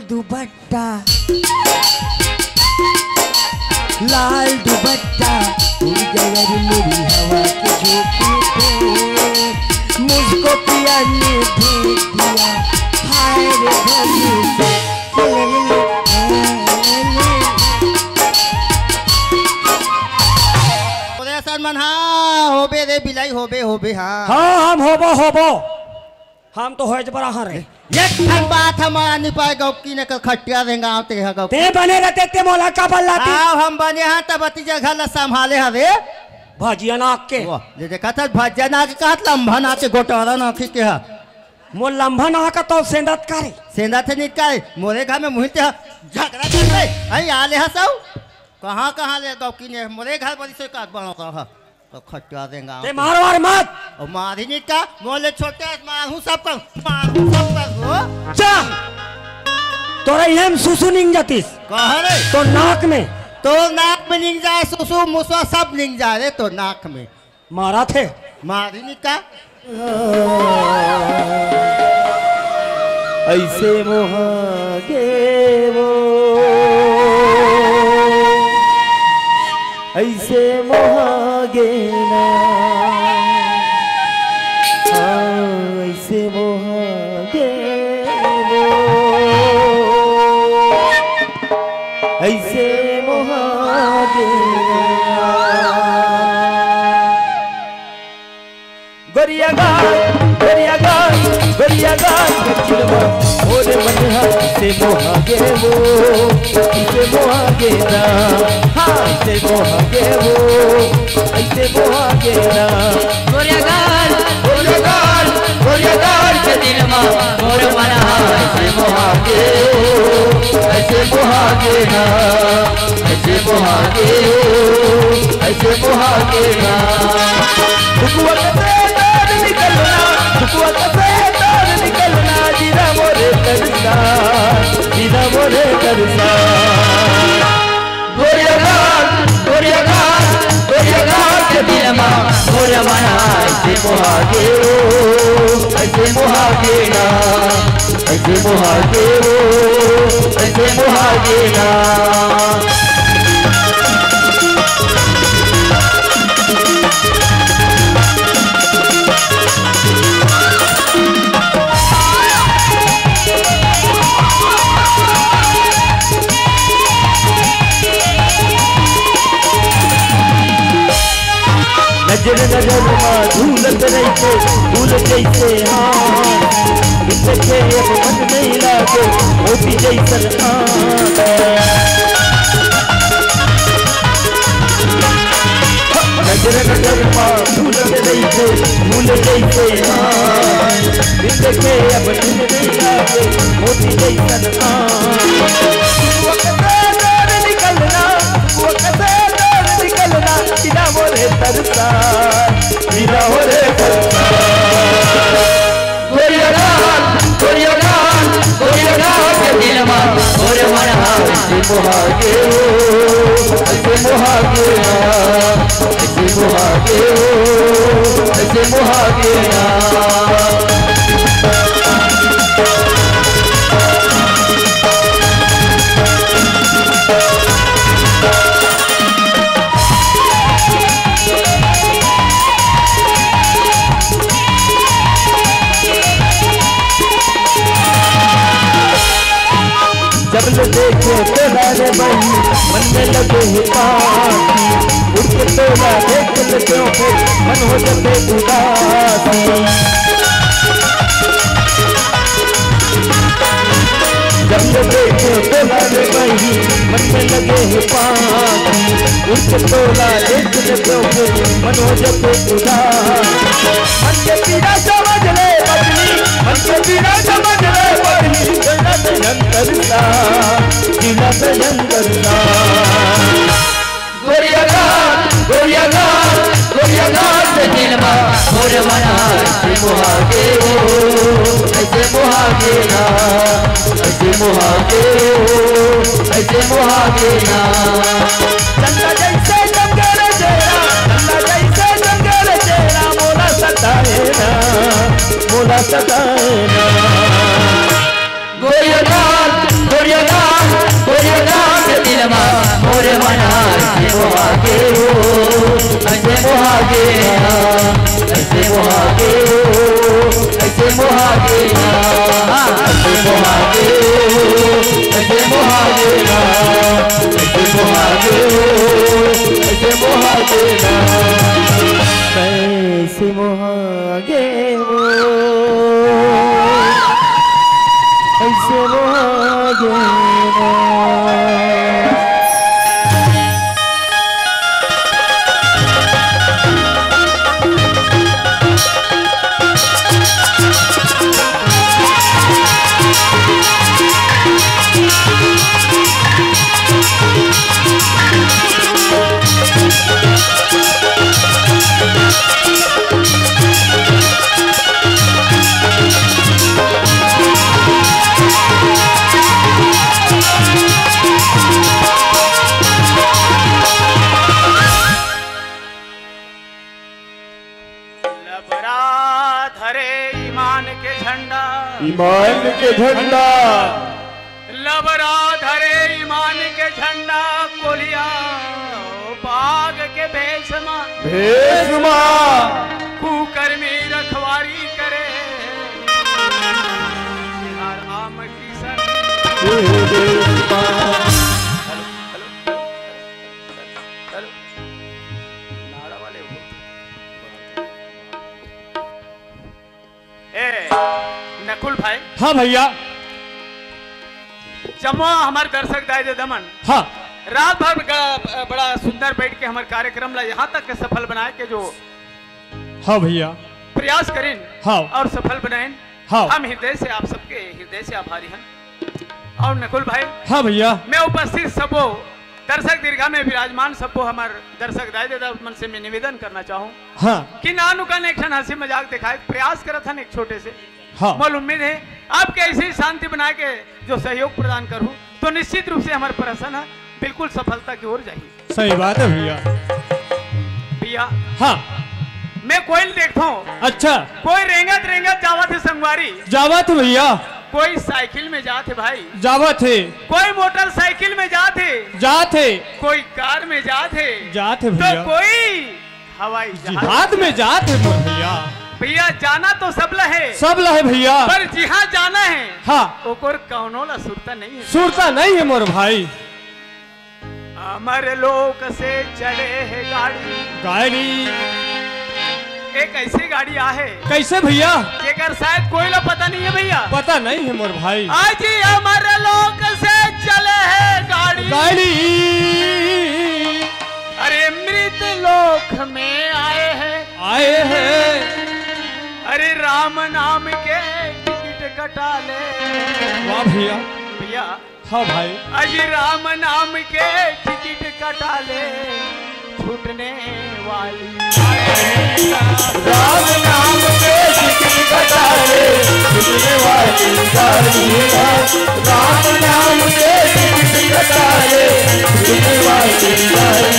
दुपट्टा लाल दुपट्टा उड़ गया मेरी हवा के झोंके पे, मुझको पिया ने भेज दिया हाय रे भले। सलमान हाँ होबे रे बिलाई होबे होबे हाँ हाँ हम होबो हम तो होज बड़ा हर रे। एक ठन बात हमारा नहीं पाए गौकी ने कल खटिया देंगे आते हैं गौ ते बने रहते ते मोला का बल्लाती हाँ हम बने हाँ तब अति जगह ल संभाले हवे भाजिया नाक के जे देखा था भाजिया नाक का लंबा नाक के गोटारा नाक के हा मोर लंबा नाक का तो सेंदत करे सेंदा थे निक करे मोरे घर में मुहिते झगड़ा कर ले अई आले हसौ कहां ले गौकी ने मोरे घर बड़ी से काट बनो का तो खटिया देंगे ते मार मत और मारी नहीं का मोले छोटे मारू सब हो जा तोरा हम सुसु निंग जातीस कह रे तो नाक में निंग जाए सुसु मुसवा सब निंग जाए रे तो नाक में मारा थे मारी नहीं का ऐसे मोहागे वो ऐसे मोहागे ना ऐसे मोहागे वो ऐसे मोहागे ना गोरिया गाय ओरे मनहा से मोहागे वो ऐसे मोहागे ना हाँ ऐसे मोहागे वो ऐसे मोहागे ना गोरिया गाल के दिन मा मोर मनहा ऐसे मोहागे ऐसे मोहागे ना ऐसे मोहागे ऐसे मोहागे ना हुकुवत से तार निकलना हुकुवत से तार निकलना जीरा मोरे करसा गोरिया गाल के दिन मा मोर मनहा ऐसे मोहागे ऐसे मोहागे ना ऐसे मोहागे ऐसे मोहागे ना नजर नजर माँ झूलत रहते भूल जैसे हाँ के अब मन नहीं लागे मोती जैसन नजर नजर माँ झूलत रहते भूल जैसे हाँ के अब मन नहीं लागे मोती जैसन निकलना निकलना बिना मोरे तरसा बिना मोरे तरसा गोरिया गाल के दिन मा मोर मनहा ऐसे मोहागे ऐसे मोहागे ना ऐसे मोहागे ऐसे मोहागे ना जब देखे तोला रे बही मन में लगे है पासी उड़ के तोला देख ले क्यों फिर मन हो जाते उदासी जब देखे तोला रे बही मन में लगे है पासी उड़ के तोला देख ले क्यों फिर मन हो जाते उदासी मन के पीड़ा समझ ले बदली मन के पीड़ा समझ ले बदली भयंकरता जिला भयंकरता गोरिया गाल से दिल मा मोर मनहा ऐसे मोहागे ऐसे मोहागे ना ऐसे मोहागे ऐसे मोहागे ना चंदा जैसे जंगल चेहरा मोला सताए ना गोरिया गाल दिलवा मोरे मना ऐसे मोहागे हो, ऐसे मोहागे ना, ऐसे मोहागे हो, ऐसे मोहागे ना, ऐसे मोहागे हो, ऐसे मोहागे ना, ऐसे मोहागे हो, ऐसे मोहागे ना, कैसे मोहागे वो, ऐसे मोहागे ना। ईमान के झंडा लबरा धरे ईमान के झंडा कोलिया बाग के भेषमा कुकर्मी रखवारी करे आम की सर नकुल भाई। हाँ भैया। जमो हमारे दर्शक दायदे दमन। हाँ। रात भर बड़ा सुंदर बैठ के हमारे कार्यक्रम ला यहाँ तक के सफल बनाए के जो हाँ भैया प्रयास करें हाँ और सफल बनाए हाँ हम हृदय से आप सबके हृदय से आभारी हैं। और नकुल भाई हाँ भैया मैं उपस्थित सबो दर्शक दीर्घा में विराजमान सबको हमारे दर्शक दायदे मन से मैं निवेदन करना चाहूँ हाँ कि नानुकन एक हंसी मजाक दिखाए प्रयास करा था एक छोटे से हाँ मल उम्मीद है आपके ऐसी शांति बना के जो सहयोग प्रदान करूं तो निश्चित रूप से हमारे प्रसन्न है बिल्कुल सफलता की ओर जाइए। सही बात है भैया। भैया हाँ मैं कोयल देखता हूँ। अच्छा कोई रेंगत रेंगत जावत है संगवारी जावत भैया कोई साइकिल में जाते भाई जावत है कोई मोटरसाइकिल में जाते कोई कार में जाते भैया तो कोई हवाई जहाज में जाते भैया। भैया जाना तो सब लहे भैया पर जहाँ जाना है हाँ ओकर कौनो ला सुरता नहीं है मोर भाई। अमर लोक से चढ़े है गाड़ी एक ऐसी गाड़ी आहे कैसे भैया जेकर शायद कोई ला पता नहीं है भैया पता नहीं है मोर भाई। आज अमर लोक से चले है गाड़ी अरे मृत लोक में आए हैं अरे राम नाम के टिकट कटा ले। वाह भैया भैया हाँ भाई अजी राम नाम के टिकट कटा ले छूटने वाली राम नाम के टिकट कटा ले छूटने वाली गाड़ी राम नाम के टिकट कटा ले छूटने वाली गाड़ी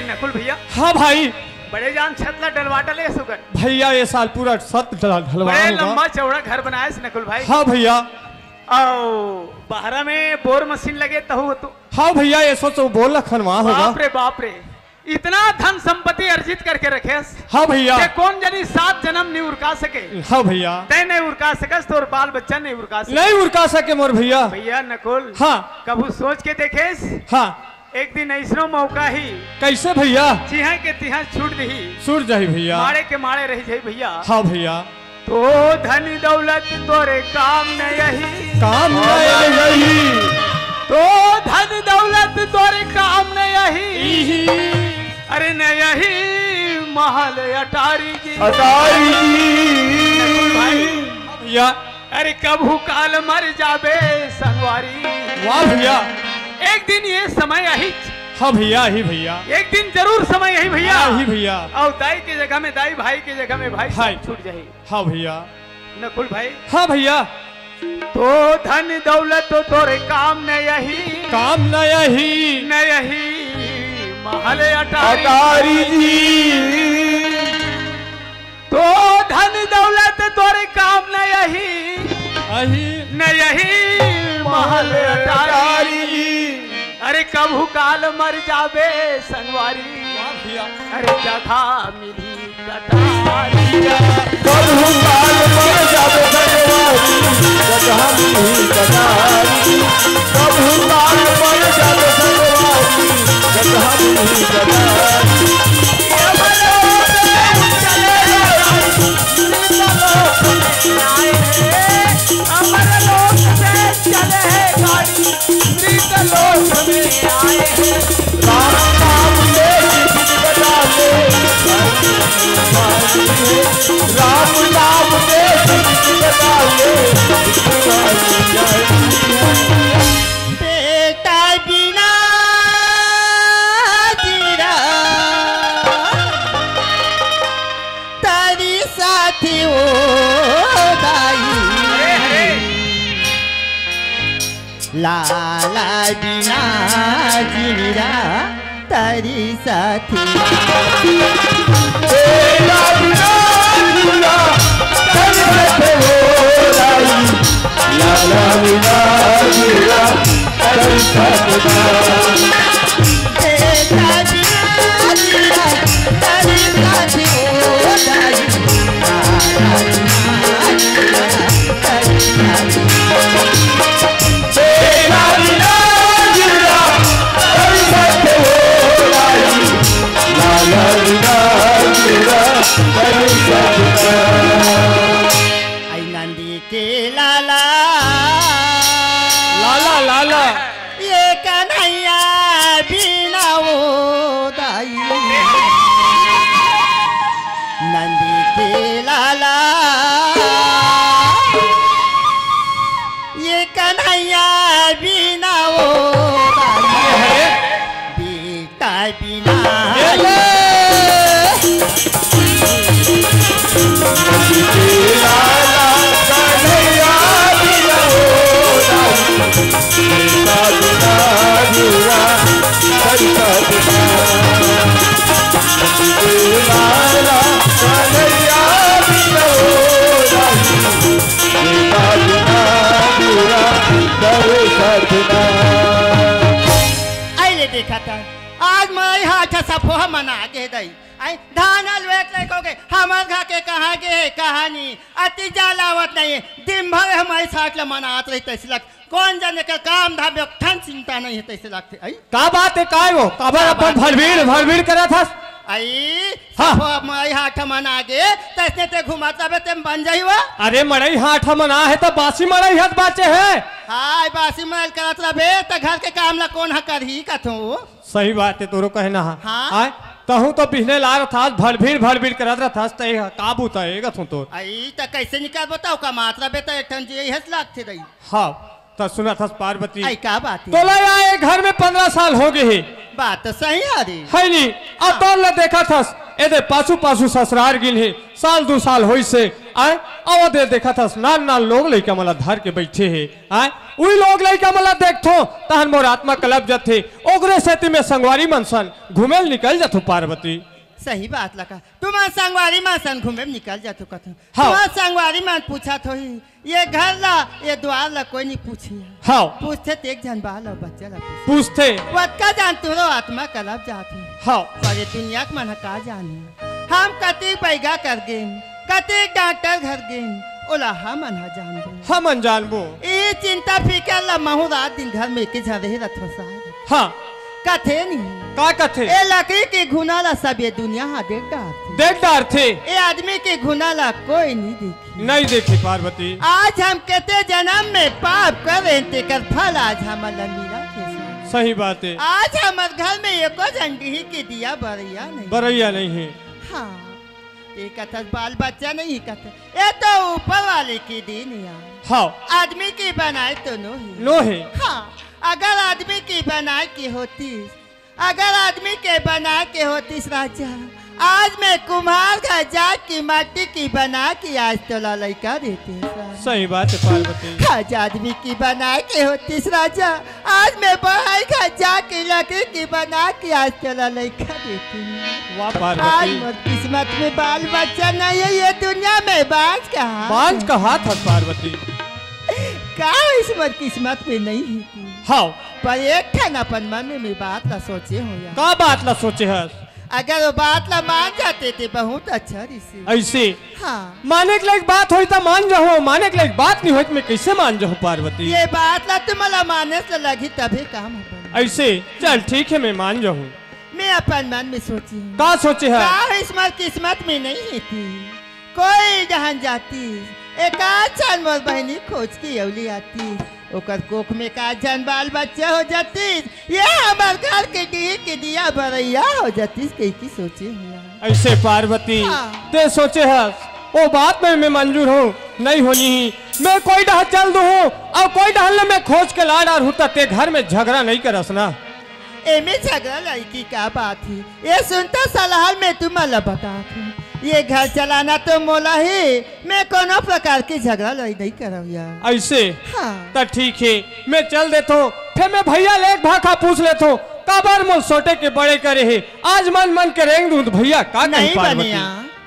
नकुल भैया हाँ भाई बड़े जान छतला डलवा डले सुगन भैया ये साल पूरा छत ढलवा बड़े लंबा चौड़ा घर बनाया नकुल भाई। हाँ भैया बाहर में बोर मशीन लगे तहु तो हाँ भैया ये सोचो बोल खनवा होगा। बाप रे इतना धन संपत्ति अर्जित करके रखे। हाँ भैया कौन जनी 7 जन्म नहीं उड़का सके। हाँ भैया तय नहीं उड़का सकस तो बाल बच्चा नहीं उड़का सके मोर भैया। भैया नकुल हाँ कबू सोच के देखे हाँ एक दिन ऐसनो मौका ही कैसे भैया? चिहा के तिहा छूट दी सुर जाही भैया। मारे के मारे रह जाई भैया। हाँ भैया। तो धन दौलत तोरे काम न यही, काम न यही, तो धन दौलत तोरे काम न यही, अरे न यही महल अटारी जी, अटारी भाई भैया। अरे कबू काल मर जाबे संगवारी। वाह भैया। एक दिन ये समय यही। हाँ भैया ही भैया। एक दिन जरूर समय यही भैया। ही भैया। और दाई की जगह में दाई, भाई की जगह में भाई छूट जाए। हाँ भैया। नकुल भाई। हाँ भैया। तो धन दौलत तो तोरे काम न यही, काम न यही, न यही महल अटारी जी। तो धन दौलत तोरे काम न यही, न यही महल अटारी। अरे कबू काल मर जाबे संगवारी, अरे जगह मिली कटारी। कबू काल मर जाबे संगवारी, जगह मिली कटारी। कबू काल मर जाबे संगवारी, जगह मिली कटारी। अमर लोक में चले गाड़ी, मृत लोक में आए हैं। राम नाम ले बजा ले, राम नाम ले बजा ले, बेटा बिना जीरा तारी साथी हो गाई, लाला बिना जीरा तारी साथी। तेरा बिना झूला तरसते हो लाई, लाला बिना झूला तरसते हो। बेटा बिना जीरा तारी साथी हो गाई, लाला बिना जीरा तारी साथी। तेरा बिना झूला तरसते हो लाई, लाला बिना झूला तरसते हो। आई नंदी के लाला लाला लाला ये कन्हैया बिना वो दाई, नंदी के लाला ये कन्हैया बिना वो दाई, बेटा बिना लाला कन्हैया बिना हो लाई, बेटा बिना झूला तरसते हो। लाला कन्हैया बिना हो लाई, बेटा बिना झूला तरसते हो। आइले देखा था आज मैं हाथ सफोह मना के दई। आई धान अलवेक लेकोगे हमार घा के कहाँ के कहानी अति जलावत नहीं है। दिन भर हमारे साथ ल मनात रही तैसे लग कौन जाने का काम धाम ठन चिंता नहीं है तैसे लगते। आई का बात है काय वो काबर अपन भरभीड़ करा था। आई हाँ। सफोह मैं हाथ मना के तैसे ते घुमाता बे ते बन जाई वा। अरे मड़ई हाथ मना है तो बासी मड़ई हाथ बाचे है। हाय बासी महल करत रहे त घर के काम ला कौन ह करही कथू। सही बात है तोरो कहना है। हाँ। आय तहु तो पिछले लार था भरभीड़ करत रहा तय काबू तय गथु तो। आई त कैसे निकाल बताओ का मात्रा बे त एकठन जी हस लागते रही। हाँ तो सुना था पार्वती आई का बात है? तो ले आए घर में 15 साल हो गए है। बात तो सही आ रही है नी अब तो ले देखा था एदे पाछू ससुरार गिल है साल 2 साल होई से आय अब दे देखा था नाल लोग लइका मला धर के बैठे है। आय उही लोग लइका मला देखथो तहन मोर आत्मा कलब जथे ओकरे सेती में संगवारी मनसन घुमेल निकल जथो पार्वती। सही बात लगा तुम्हार संगवारी मां सन घूमे में निकल जातो कथन। हाँ। तुम्हार संगवारी मां पूछा तो ही ये घर ला ये द्वार ला कोई नहीं पूछी। हाँ पूछते ते एक जन बाल और बच्चा ला पूछते वत का जान तुरो आत्मा कलब जाते। हाँ पर ये दुनिया के मन का जाने हम कति पैगा कर गेन कति डॉक्टर घर गेन ओला हम न जान दे। हम अनजान बो ये चिंता फिकर ला महू रात दिन घर में के झरे रथो सा। हाँ कथे नहीं का कथे ए लकड़ी के घुनाला सब ये दुनिया हाँ देख डार देख डार थे ए आदमी के घुनाला कोई नहीं देखी नहीं देखी पार्वती। आज हम कहते जन्म में पाप करें ते कर फल आज हमारा मिला के साथ। सही बात है। आज हमारे घर में एको झंडी के दिया बरैया नहीं बरैया नहीं है। हाँ एक कथा बाल बच्चा नहीं कहते ये तो ऊपर वाले की दिन यार। हाँ आदमी की बनाए तो नो है। हाँ अगर आदमी की बनाए की होती अगर आदमी के बना के होतीस राजा आज मैं कुम्हार का जाग की माटी की बना के आज तो लड़का देते। सही बात है पार्वती। आज आदमी की बना के होतीस राजा आज मैं बढ़ाई का जाग की लकड़ी की बना के आज तो लड़का देती। वाह आज पार्वती। मोर किस्मत में बाल बच्चा नहीं है ये दुनिया में बांझ का बांझ का हाथ है पार्वती। का इस मोर किस्मत में नहीं है हाँ पर एक ठन अपन मन में बात ला सोचे हो यार। का बात ला सोचे है अगर वो बात ला मान जाते थे बहुत अच्छा रिसी। ऐसे हाँ माने के लायक बात होई तो मान जाओ माने के लायक बात नहीं होई तो मैं कैसे मान जाऊँ पार्वती। ये बात ला तुम्हारा माने से लगी तभी काम हो ऐसे चल ठीक है मैं मान जाऊँ। मैं अपन मन में सोची हूँ का सोचे है का इसमें किस्मत में नहीं थी कोई जहां जाती एक आचार मोर बहनी खोज की अवली आती ओकर कोख में का जन बाल बच्चा हो जाती ये हमार घर के डी के दिया बरैया हो जाती कई की सोचे हुआ। ऐसे पार्वती हाँ। ते सोचे है वो बात में मैं मंजूर हूँ नहीं होनी ही मैं कोई डह चल दूँ और कोई डहल मैं खोज के ला डार हूँ ते घर में झगड़ा नहीं करस ना। एमे झगड़ा लड़की का बात है ये सुनता सलाह में तुम्हारा बता ये घर चलाना तो मोला है मैं कोनो प्रकार की झगड़ा लड़ी नहीं कर यार। ऐसे हाँ। तो ठीक है मैं चल देता हूँ फिर मैं भैया ले भाखा पूछ लेता हूँ काबर मोल सोटे के बड़े करे है आज मन मन के रेंग दूँ भैया का नहीं पार्वती। बनिया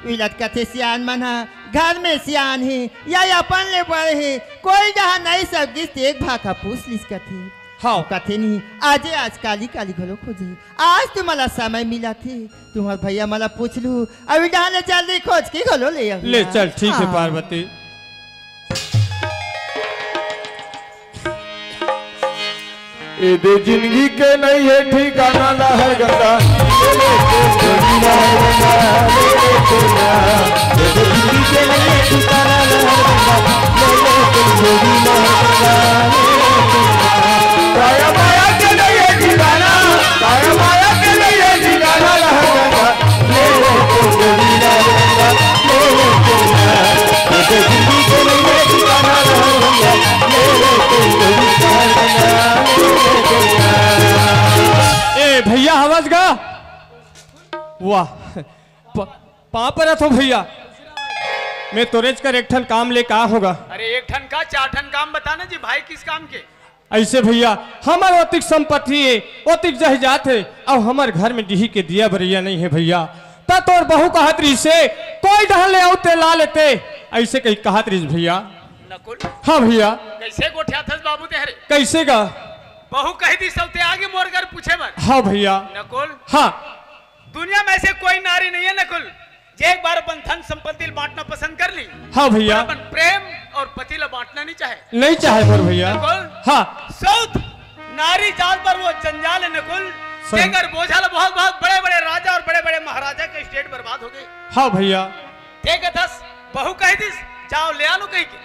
उलट कथे सियान मना घर में सियान है या अपन ले बड़े है कोई जहाँ नहीं सब एक भाखा पूछ लिस कथे हाँ कथे नहीं आज आज काली काली घलो खोजे आज तुम्हारा समय मिला थे तुम्हार भैया मला पूछ लू अभी डाले जल्दी खोज की घलो ले चल ठीक है पार्वती। दे जिंदगी के नहीं है ठिकाना लहर गंगा जिंदगी के नहीं है ठिकाना काया माया के नहीं है ठिकाना काया माया के नहीं है ठिकाना लहर गंगा जिंदगी के नहीं है ठिकाना ए भैया आवाज गा वाह पापा हो भैया मैं तोरेज कर एक ठन काम ले का होगा। अरे एक ठन का चार ठन काम बताना जी भाई किस काम के। ऐसे भैया हमार ओतिक संपत्ति है ओतिक जहिजात है अब हमार घर में डिही के दिया बरैया नहीं है भैया ता तोर बहू कहतरी से कोई ढहल ले आते ला लेते ऐसे कहीं कहतरी भैया। नकुल हाँ भैया कैसे गोठिया थस बाबू तेरे कैसे गा बहु कही थी सबते आगे मोर घर पूछे मत। हाँ भैया नकुल हाँ दुनिया में ऐसे कोई नारी नहीं है नकुल जे एक बार अपन धन संपत्ति बांटना पसंद कर ली। हाँ भैया अपन प्रेम और पति ला बांटना नहीं चाहे नहीं चाहे पर भैया नकुल हाँ सौत नारी जाल पर वो जंजाल है नकुल देकर बोझाल बहुत बहुत बड़े बड़े राजा और बड़े बड़े महाराजा के स्टेट बर्बाद हो गए। हाँ भैया ठीक है दस बहु कही थी जाओ ले आलो कहीं के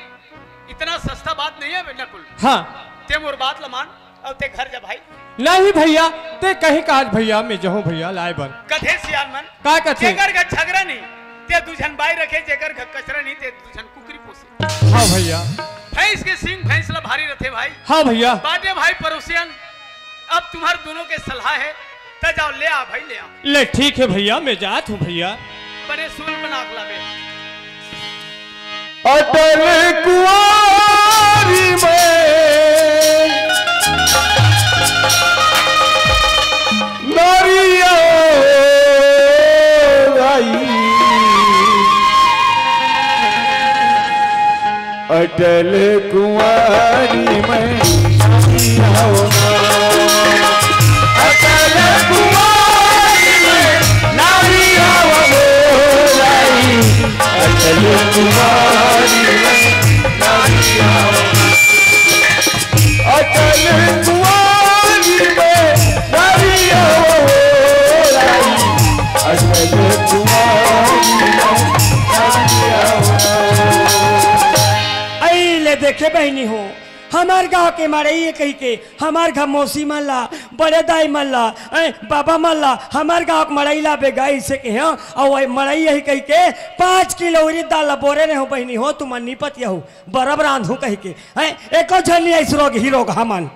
इतना सस्ता बात नहीं है नकुल। हाँ ते मोर बात लमान अब ते घर जा भाई नहीं भैया ते कहीं काज भैया मैं जहूँ भैया लाए बर कथे सियान मन का कथे जेकर का झगड़ा नहीं ते दुझन बाई रखे जेकर का कचरा नहीं ते दुझन कुकरी पोसे। हाँ भैया भैंस के सिंग फैसला भारी रथे भाई। हाँ भैया बाटे भाई पड़ोसियन अब तुम्हार दोनों के सलाह है तो जाओ ले आ भाई ले आ ले ठीक है भैया मैं जात हूँ भैया। बने सुन बना में अटल कुआरी में नारिया आई अटल कुआरी में अटल कुआरी में नारिया अटल कुआरी अटल कुआरी में नारिया पहले कुमारी आई ले देखे बहनी हो हमार गाँव के मरई कही के हमार घर मौसी मल्ला बड़े दाई मल्ला बाबा मल्ला हमार गाँव के मरईला बेगाई से के हैं और मरई यही कही के 5 किलो उड़ी दाल बोरे रहे हो बहनी हो तुम निपत यहू बरब रांधू कही के एको झनी ऐस रोग ही रोग हमन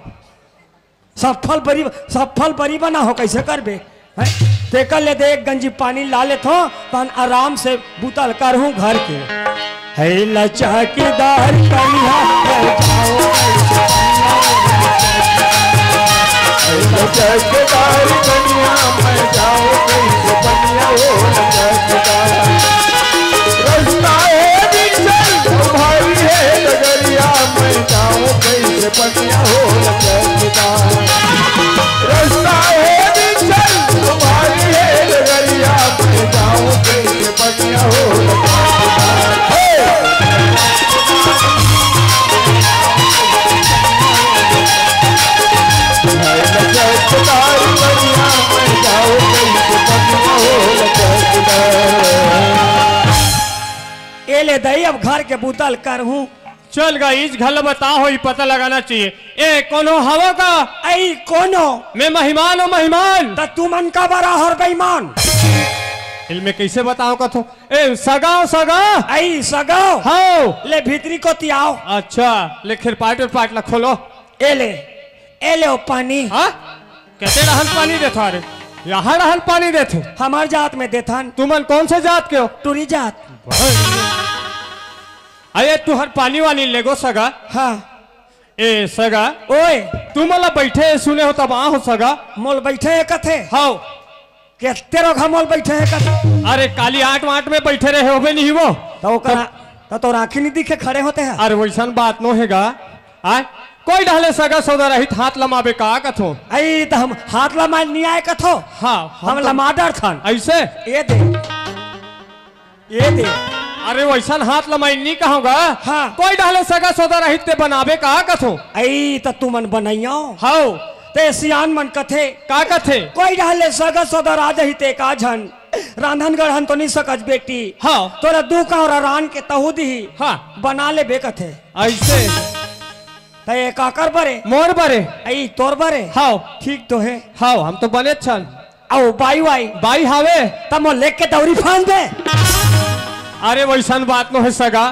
सब फल बरी बना हो कैसे करबे तेकर ले दे एक गंजी पानी ला ले थो तन आराम से बुतल करहूँ घर के है लचकीदार कन्या लचकदार कन्या मैं जाओ कैसे बनिया हो लचकदार रास्ता है बिछल भाई है डगरिया मैं जाओ कैसे बनिया हो लचकदार रास्ता है बिछल भाई है डगरिया मैं जाओ कैसे बनिया हो लचकदार ले दई अब घर के बुतल कर हूँ चल गई इस घर बताओ ही पता लगाना चाहिए ए कोनो हवा का आई कोनो मैं मेहमान हूँ मेहमान त तू मन का बड़ा हर बेईमान इल्मे कैसे बताओ कथो ए सगाओ सगा आई सगाओ हाँ ले भीतरी को तियाओ अच्छा ले खिर पाट ला खोलो ए ले ओ पानी हाँ कैसे रहन पानी देता रे यहाँ रहन पानी देते हमार जात में देथन तुमन कौन से जात के हो टूरी जात अरे तू हर पानी वानी लेगो सगा हाँ ए सगा ओए तू मला बैठे सुने हो तब आ हो सगा मोल बैठे है कथे हाँ के तेरो घर मोल बैठे है कथे अरे काली आठ में बैठे रहे हो नहीं वो तो राखी नहीं दिखे खड़े होते हैं अरे वैसा बात नो हैगा आय कोई ढले सगा सौदा रहित हाथ लमाबे का कथो आई तो हम हाथ लमा नहीं आए कथो हाँ हम लमाडर थन ऐसे ये दे अरे वैसा हाथ लमाई नहीं कहूँगा हाँ कोई ढले सगा सौदा रहित ते बनाबे का कथो आई तो तू मन बनाइयो हाँ ते सियान मन कथे का कथे कोई ढले सगा सौदा राज ही ते का झन रांधन गढ़न तो नहीं सकज बेटी हाँ तोरा दू का और रान के तहु दी हाँ बना ले बे कथे ऐसे ते काकर बरे मोर बरे आई तोर बरे हाँ ठीक तो है हाँ हम तो बने छन आओ बाई बाई हावे तब लेक के दौरी फान दे अरे वैसन बात नो है सगा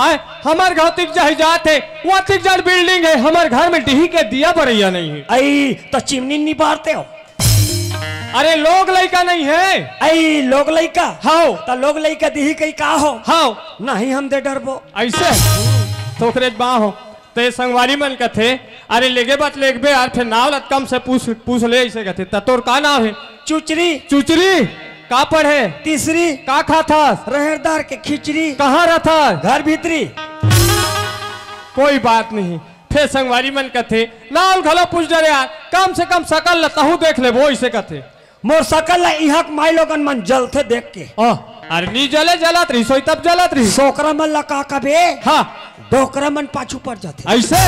आए हमार गाँव तिक जहाँ जाते वहाँ तिक जार बिल्डिंग है हमारे घर में डिही के दिया बरैया नहीं है आई तो चिमनी नहीं बारते हो अरे लोग लड़का नहीं है आई लोग लड़का हाँ तो लोग लड़का दिही कई का हो हाँ नहीं हम दे डरबो ऐसे थोकरे बा हो ते संगवारी मन कथे अरे लेगे बात लेगबे यार फिर नाव लत कम से पूछ ले ऐसे कथे तोर का नाम है चुचरी का पढ़े तीसरी का खाता रहरदार के खिचड़ी कहाँ रहता घर भीतरी कोई बात नहीं फिर संगवारी मन कथे नाव घलो पूछ डरे यार कम से कम सकल लताहू देख ले वो ऐसे कथे मोर सकल इहक माई लोगन मन जलते देख के अरे नी जले जलत रही सोई तब जलत रही सोकरा मन लका कबे हाँ डोकरा मन पाछू पड़ जाते ऐसे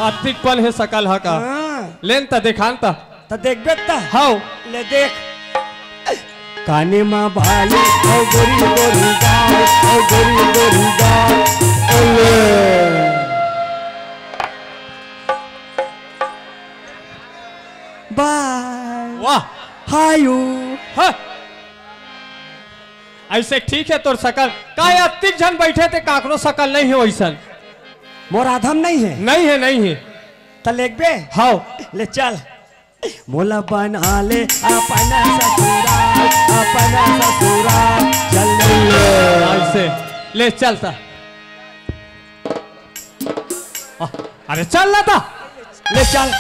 अतिक पल है सकल हा का लेन ता देखान ता देखबे ता हाँ ले देख काने माँ भाली ओ गोरी गोरी गाल ओ गोरी गोरी गाल बाय वाह हायू हाँ ऐसे ठीक है तोर सकल का अतिक जन बैठे थे काकरो सकल नहीं है वैसन मोर आधम नहीं है नहीं है त लेगबे हाँ ले चल मोला बना ले अपना ससुराल चल ऐसे ले चलता अरे चल ना था ले चल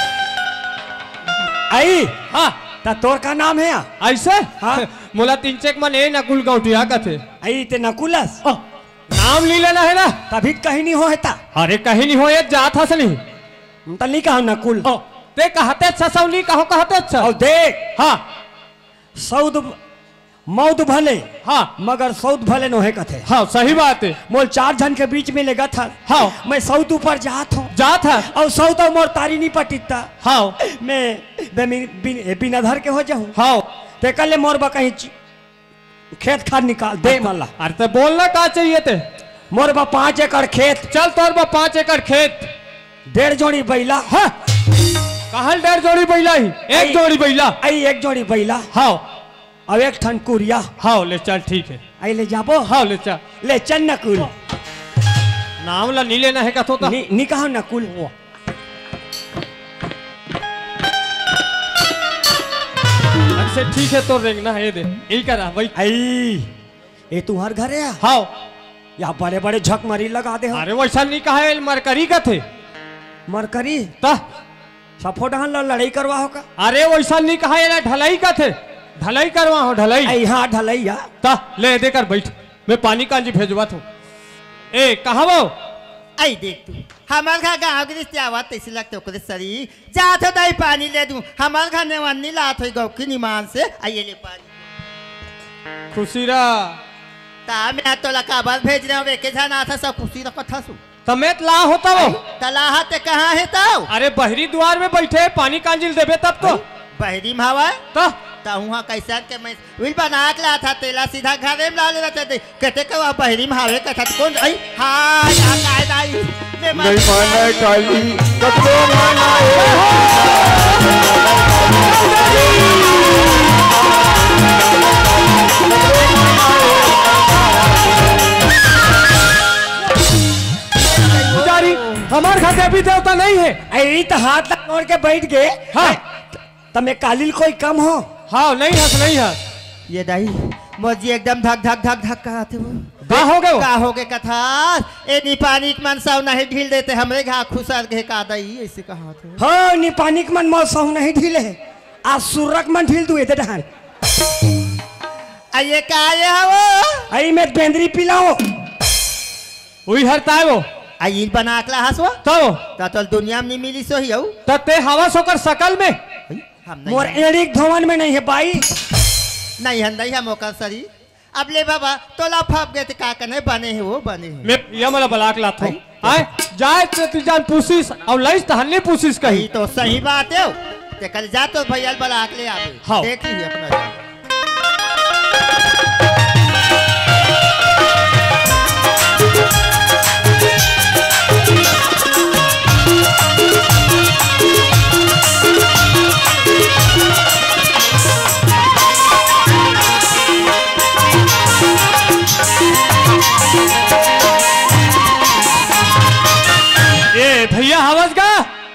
आई हाँ ता तोर का नाम है ऐसे हाँ मोला तीन चेक मन ए नकुल गौटिया कथे आई ते नकुलस नाम ली लेना है ना तभी कहीं नहीं हो है अरे कहीं नहीं हो ये जात हस नहीं तली कहा नकुल ते कहते अच्छा सौली कहो कहते अच्छा और देख हाँ सौद मौद भले हाँ मगर सौद भले नो है कथे हाँ सही बात है मोल 4 जन के बीच में लेगा था हाँ मैं सौद ऊपर जात हूँ जात है और सौद और मोर तारी नहीं पटीता हाँ मैं बिना धर के हो जाऊँ हाँ ते कल मोर बा कहीं खेत खाद निकाल दे मल्ला। अरे तो बोलना का चाहिए थे। मोर बा 5 एकड़ खेत, चल तोर बा 5 एकड़ खेत, 1.5 जोड़ी बैला। हाँ कहाँ 1.5 जोड़ी बैला ही, 1 जोड़ी बैला। आई 1 जोड़ी बैला, हाँ अब 1 ठन कुरिया। हाँ ले चल ठीक है। आई ले जाबो, हाँ ले चल। ले चल नकुल। नाम ला नहीं लेना है का तो नी कहा नकुल। अच्छा ठीक है तो रेंगना है दे यही करा भाई। आई ये तुम्हार घर है? हाँ यहाँ बड़े बड़े झक मरी लगा दे हो। अरे वैसा नहीं कहा है, मरकरी का थे। मरकरी ता सफो डहान लड़ाई करवा हो का? अरे वैसा नहीं कहा है ना, ढलाई का थे, ढलाई करवा हो ढलाई। आई हाँ ढलैया। ता ले देकर बैठ, मैं पानी कांजी भेजवा तू। ए कहा वो आई देख तू हमार घर गाँव के रिश्ते आवत तैसे लगते ओकरे सरी जात हो दही पानी ले दूं। हमार घर ने वन्नी लात हो गौ की निमान से आइए ले पानी। खुशी रा ता मैं तो लकाबाद भेज रहा हूँ वेके जाना था सब खुशी रखा था सु तमेत ला होता वो। तलाहा ते कहाँ है ताऊ? अरे बहरी द्वार में बैठे पानी कांजिल देबे तब तो बहरी भावा ता वहाँ कैसा के मैं विल बना के ला था तेला सीधा घरे में ला ले रहते थे कहते कि वह बहरी में हावे कहता कौन आई हाँ यहाँ गाय दाई नहीं माना काली कतरो माना पुजारी हमार घर देवी देवता नहीं है। आई तो हाथ तोड़ के बैठ गए। हाँ तमें कालिल कोई कम हो? हाँ नहीं हंस नहीं हंस। ये दाई मोजी एकदम धक धक धक धक कहते वो का हो गए का हो गए कथा ए नी पानी के मन सब नहीं ढील देते हमरे घा खुसर के का दई ऐसे कहा थे। हाँ नी पानी के मन मौसम नहीं ढीले है, आज सुरक मन ढील दुए दे डहान। ये का ये वो आई मैं बेंदरी पिलाओ वही हरता है वो। आई बना के ला हसवा तो तो दुनिया में नहीं मिली सो ही हो तते हवा सोकर सकल में हम मोर नहीं एड़िक धवन में नहीं है बाई। नहीं हंदई हम ओकर सरी अब ले बाबा तोला फप गए थे का कने बने है वो बने है मैं ये मला बलाक लात हूँ आए जाए तो तू जान पूछिस और लाइस तहन्ने पूछिस कही यही तो सही बात है ते कल जा तो भैया बला के ले आवे हाँ। देख ली अपना भैया हवस का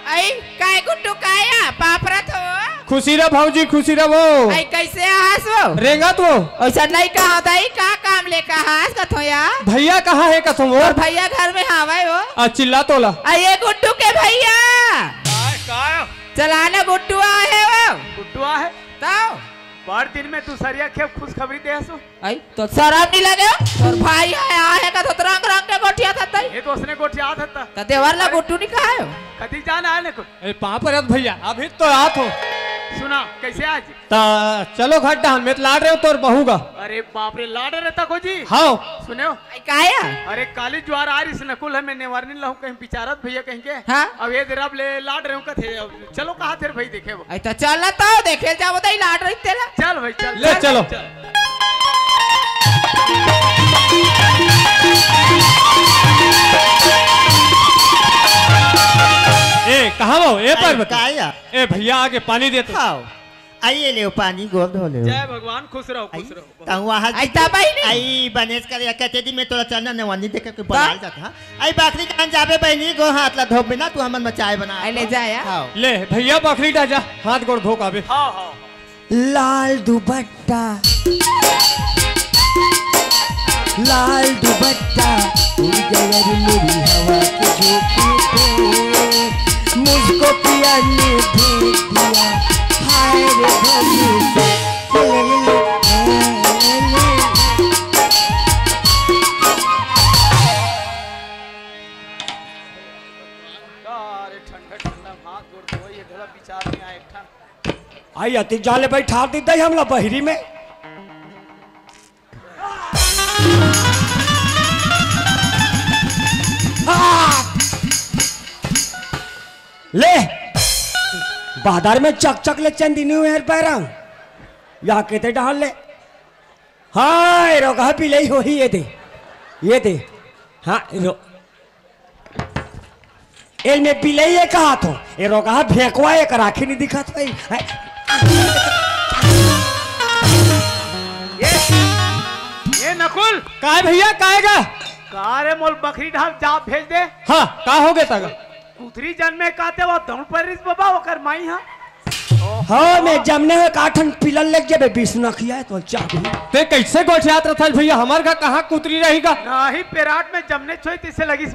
आई काय गुड्डू काया पापरत हो खुशी रा भाऊजी खुशी रा वो आई कैसे आहास हो रेंगत वो ऐसा नहीं कहा दाई का काम ले कहास कथो या भैया कहाँ है कथम वो और भैया घर में हावे हो चिल्ला तोला आई ये गुड्डू के भैया चलाना गुड्डू आए हो गुड्डुआ है ताओ बार दिन में तू सरिया खेप खुश खबरी दे हसो आई तो शराब नहीं लगे और भाई है का तो रंग रंग के गोठिया था तई ये तो उसने गोठिया था तो देवरला गुड्डू नहीं कहा हो कदी जाना है को पापरत भैया अभी तो रात हो सुना कैसे आज ता चलो घट डाल मैं लाड रहे हो तो बहुगा। अरे बाप रे लाड रहता को जी हाँ सुने हो आई काया अरे काली ज्वार आ रही नकुल है मैं नेवारनी लाऊं कहीं बिचारत भैया कहीं के हाँ अब ये देर अब ले लाड रहे का थे चलो कहा थे भाई देखे वो आई तो चल तो देखे जाओ तो लाड रही तेला चल भाई चल ले चलो ए कहाँ वो ए पर काया ए भैया आके पानी देते खाओ आइए ले पानी गोल धो ले जय भगवान खुश रहो खुश रहो ता वहां आई तबाई नहीं आई बनेस कर या कहते दी मैं तोरा चलना ने वनी देख के बना जाता आई बाकरी कान जाबे बहनी गो हाथ ला धोबे ना तू हमन मचाए बना आई ले जाया खाओ ले भैया बकरी डाजा हाथ गोड़ धो काबे हाँ हाँ लाल दुपट्टा लाल दुपट्टा उड़ गया रे मेरी हवा के झोंके पे मुझको पिया ने भेज दिया हाय रे भोले अरे ठंडा ठंडा हाथ गोड़ धो ये ढोला विचार में आए ठा आई अति जाले बैठा दी दई हमला बहरी में ले बाजार में चक चक ले चंदनी हुए पैरा या कहते डाल ले हाँ रोगा बिलई हो ही ये दे हाँ एल में बिलई है कहा तो ये रोगा फेंकवा एक राखी नहीं दिखा तो ये नकुल काय भैया काएगा रे मोल बकरी ढाल जा भेज दे। हाँ का हो गया तगा कुतरी जन्मे काते वो दौड़ पर रिस बाबा ओकर माई हां। हाँ मैं जमने में काठन पिलन लग जाबे बिस्ना किया तो चाबी ते कैसे गोठियात रहा भैया हमार का कहाँ कुतरी रहेगा नाही पेराट में जमने छोई तिसे लगी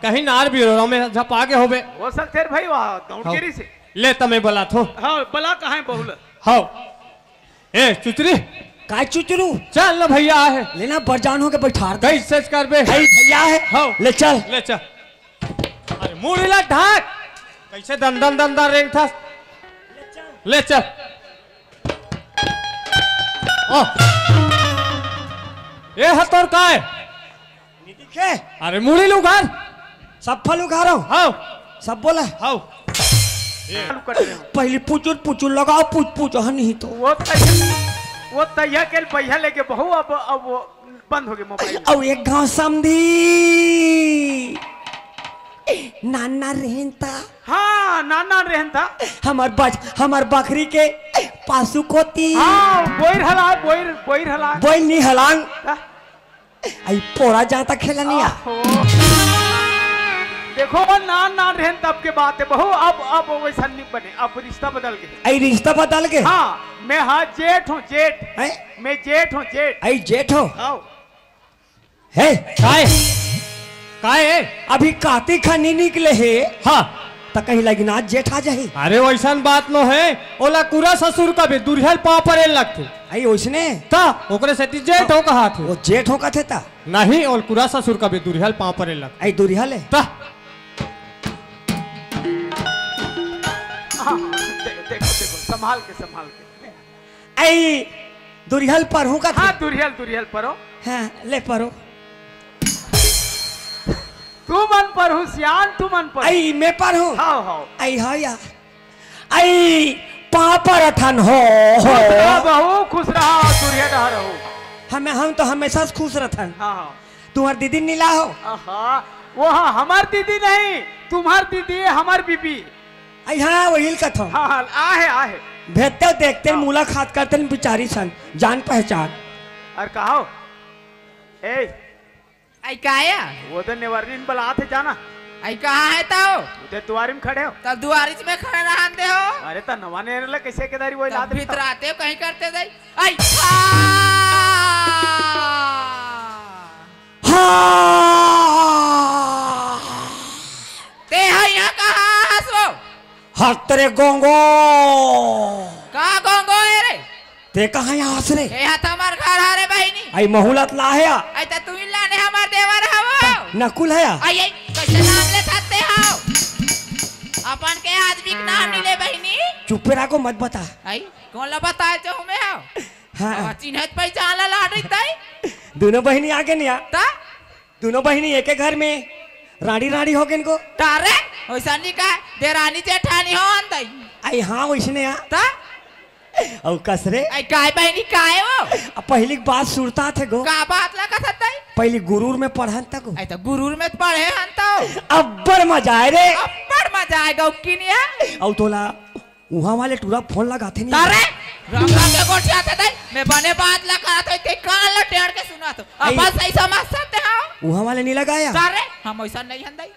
कहीं नार भी में झपा के होबे हो सकते भाई वहां दौड़गिरी से ले तमे बला थो हां बला कहां है बहुल हां ए चुतरी काय चुचरू चल ना भैया है लेना बरजान हो के बैठा कैसे करबे भैया है हाँ ले चल अरे मुड़ीला ढाक कैसे दंदन दंदन रेंग था ले चल ओ ये हतोर का है दिखे अरे मुड़ी लुघार सब फल उखा रहा हूँ हाँ सब बोला हाँ पहले पुचुर लगाओ पूछ नहीं तो वो तैया के भैया लेके बहु अब वो बंद हो गए मोबाइल और एक गांव समझी नाना रहता हाँ नाना रहता हमार बकरी के पासु कोती हाँ बोइर हला बोइल नहीं हलांग आई पोरा जाता खेला नहीं देखो नान रहन तब के बात है बहु अब वैसा नहीं बने अब रिश्ता बदल गए आई रिश्ता बदल के हाँ मैं हाँ जेठ हूँ जेठ मैं जेठ हूँ जेठ आई जेठ हो है काय है अभी कार्तिक खनी निकले है हाँ तो कहीं लगी ना जेठ आ जाए अरे वैसा बात नो है ओला कुरा ससुर का भी दुर्हल पाँव पर लगते आई उसने ता ओकरे से जेठ हो कहा थे वो जेठ हो का थे ता नहीं और कुरा ससुर का भी दुर्हल पाँव पर लग आई दुर्हल है ता देखो संभाल के आई दुर्हल पर हूँ का हाँ दुर्हल परो हाँ ले परो तू मन पर हूँ सियान तू मन पर आई मैं पर हूँ हाँ आई हाँ या आई पापर थन हो बहु खुश रहा दुर्हल रहो हम तो हमेशा खुश रहन हाँ तुम्हार दीदी नीला हो वो हाँ हमार दीदी नहीं तुम्हार दीदी हमार बीबी आई हाँ वही का था हाँ आहे भेजते देखते मुलाकात करते बिचारी सन जान पहचान और कहो ए आई काया वो तो निवारण बला थे जाना आई कहाँ है ताओ उधर दुआरी में खड़े हो तब दुआरी में खड़े रहते हो अरे तो नवाने ने कैसे केदारी वो लाद भीतर आते हो कहीं करते दई आई ते है यहाँ कहाँ हंसो हर तेरे गोंगो कहाँ गोंगो है रे ते कहाँ यहाँ हंस रे ये हाथ हमार घर हारे बहिनी आई महूलत ला है आई तो तू लाने हमार देवर हवो नकुल है आई कैसे नाम ले खाते हो अपन के आदमी के नाम नहीं ले बहिनी चुप रहो मत बता आई कौन ला बताए जो हमें हो हाँ चिन्हत पहचान ला लाड रही दोनों बहनी आगे नहीं ता दोनों बहनी एक घर में रानी हो गए इनको तारे वैसा नहीं का देरानी जेठानी हो अंदर आई हाँ वैसने आ ता और कसरे आई काय बहनी काय वो पहली बात सुरता थे गो का बात लगा सकता है पहली गुरूर में पढ़न तक आई तो गुरूर में पढ़े हन तो अब्बर मजा आए रे अब्बड़ मजा आएगा उकी नहीं है और तोला वहाँ वाले टूरा फोन लगाते नहीं तारे रंग रंग के गोटी आते थे मैं बने बात लगा तो ते कान ला टेढ़ के सुना तो अब सही समझ सकते हो वहाँ वाले नहीं लगाया तारे हम ऐसा नहीं हंदाई